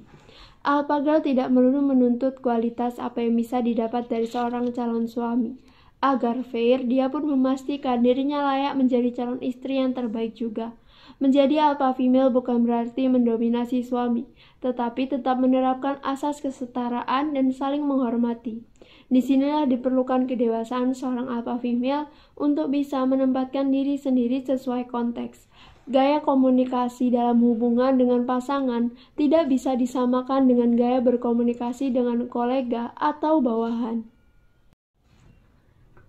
Speaker 1: Alpha Girl tidak melulu menuntut kualitas apa yang bisa didapat dari seorang calon suami. Agar fair, dia pun memastikan dirinya layak menjadi calon istri yang terbaik juga. Menjadi alpha female bukan berarti mendominasi suami, tetapi tetap menerapkan asas kesetaraan dan saling menghormati. Disinilah diperlukan kedewasaan seorang alpha female untuk bisa menempatkan diri sendiri sesuai konteks. Gaya komunikasi dalam hubungan dengan pasangan tidak bisa disamakan dengan gaya berkomunikasi dengan kolega atau bawahan.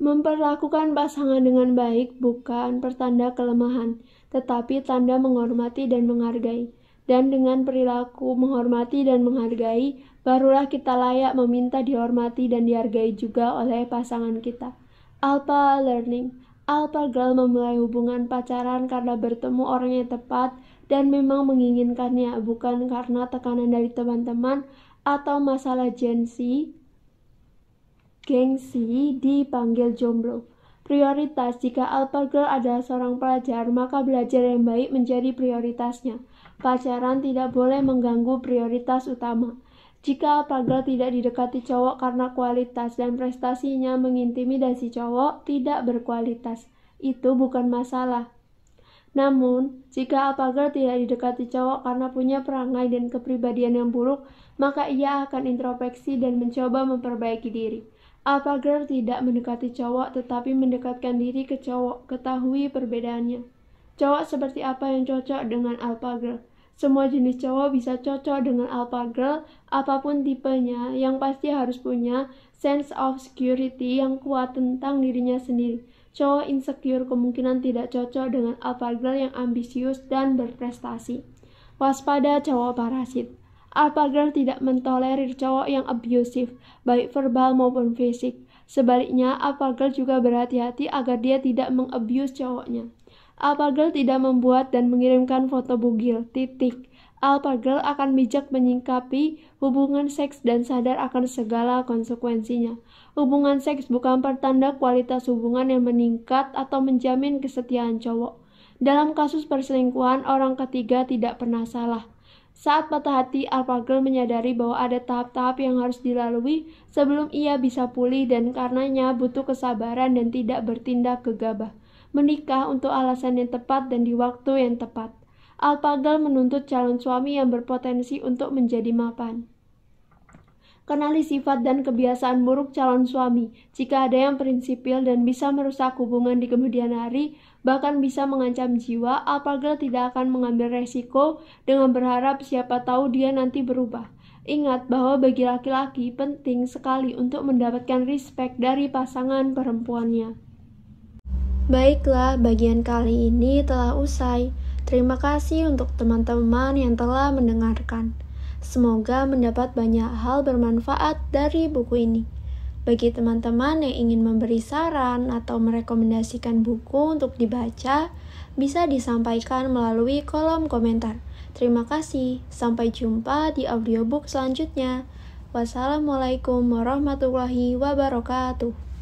Speaker 1: Memperlakukan pasangan dengan baik bukan pertanda kelemahan, tetapi tanda menghormati dan menghargai. Dan dengan perilaku menghormati dan menghargai, barulah kita layak meminta dihormati dan dihargai juga oleh pasangan kita. Alpha Learning. Alpha Girl memulai hubungan pacaran karena bertemu orang yang tepat dan memang menginginkannya, bukan karena tekanan dari teman-teman atau masalah gengsi dipanggil jomblo. Prioritas. Jika Alpha Girl adalah seorang pelajar, maka belajar yang baik menjadi prioritasnya. Pacaran tidak boleh mengganggu prioritas utama. Jika Alpha Girl tidak didekati cowok karena kualitas dan prestasinya mengintimidasi cowok tidak berkualitas, itu bukan masalah. Namun, jika Alpha Girl tidak didekati cowok karena punya perangai dan kepribadian yang buruk, maka ia akan introspeksi dan mencoba memperbaiki diri. Alpha Girl tidak mendekati cowok tetapi mendekatkan diri ke cowok. Ketahui perbedaannya. Cowok seperti apa yang cocok dengan Alpha Girl? Semua jenis cowok bisa cocok dengan Alpha Girl, apapun tipenya, yang pasti harus punya sense of security yang kuat tentang dirinya sendiri. Cowok insecure kemungkinan tidak cocok dengan Alpha Girl yang ambisius dan berprestasi. Waspada cowok parasit. Alpha Girl tidak mentolerir cowok yang abusive, baik verbal maupun fisik. Sebaliknya, Alpha Girl juga berhati-hati agar dia tidak mengabuse cowoknya. Alpha Girl tidak membuat dan mengirimkan foto bugil, titik. Alpha Girl akan bijak menyikapi hubungan seks dan sadar akan segala konsekuensinya. Hubungan seks bukan pertanda kualitas hubungan yang meningkat atau menjamin kesetiaan cowok. Dalam kasus perselingkuhan, orang ketiga tidak pernah salah. Saat patah hati, Alpha Girl menyadari bahwa ada tahap-tahap yang harus dilalui sebelum ia bisa pulih dan karenanya butuh kesabaran dan tidak bertindak gegabah. Menikah untuk alasan yang tepat dan di waktu yang tepat. Alpha Girl menuntut calon suami yang berpotensi untuk menjadi mapan. Kenali sifat dan kebiasaan buruk calon suami. Jika ada yang prinsipil dan bisa merusak hubungan di kemudian hari, bahkan bisa mengancam jiwa, Alpha Girl tidak akan mengambil resiko dengan berharap siapa tahu dia nanti berubah. Ingat bahwa bagi laki-laki penting sekali untuk mendapatkan respect dari pasangan perempuannya. Baiklah, bagian kali ini telah usai. Terima kasih untuk teman-teman yang telah mendengarkan. Semoga mendapat banyak hal bermanfaat dari buku ini. Bagi teman-teman yang ingin memberi saran atau merekomendasikan buku untuk dibaca, bisa disampaikan melalui kolom komentar. Terima kasih. Sampai jumpa di audiobook selanjutnya. Wassalamualaikum warahmatullahi wabarakatuh.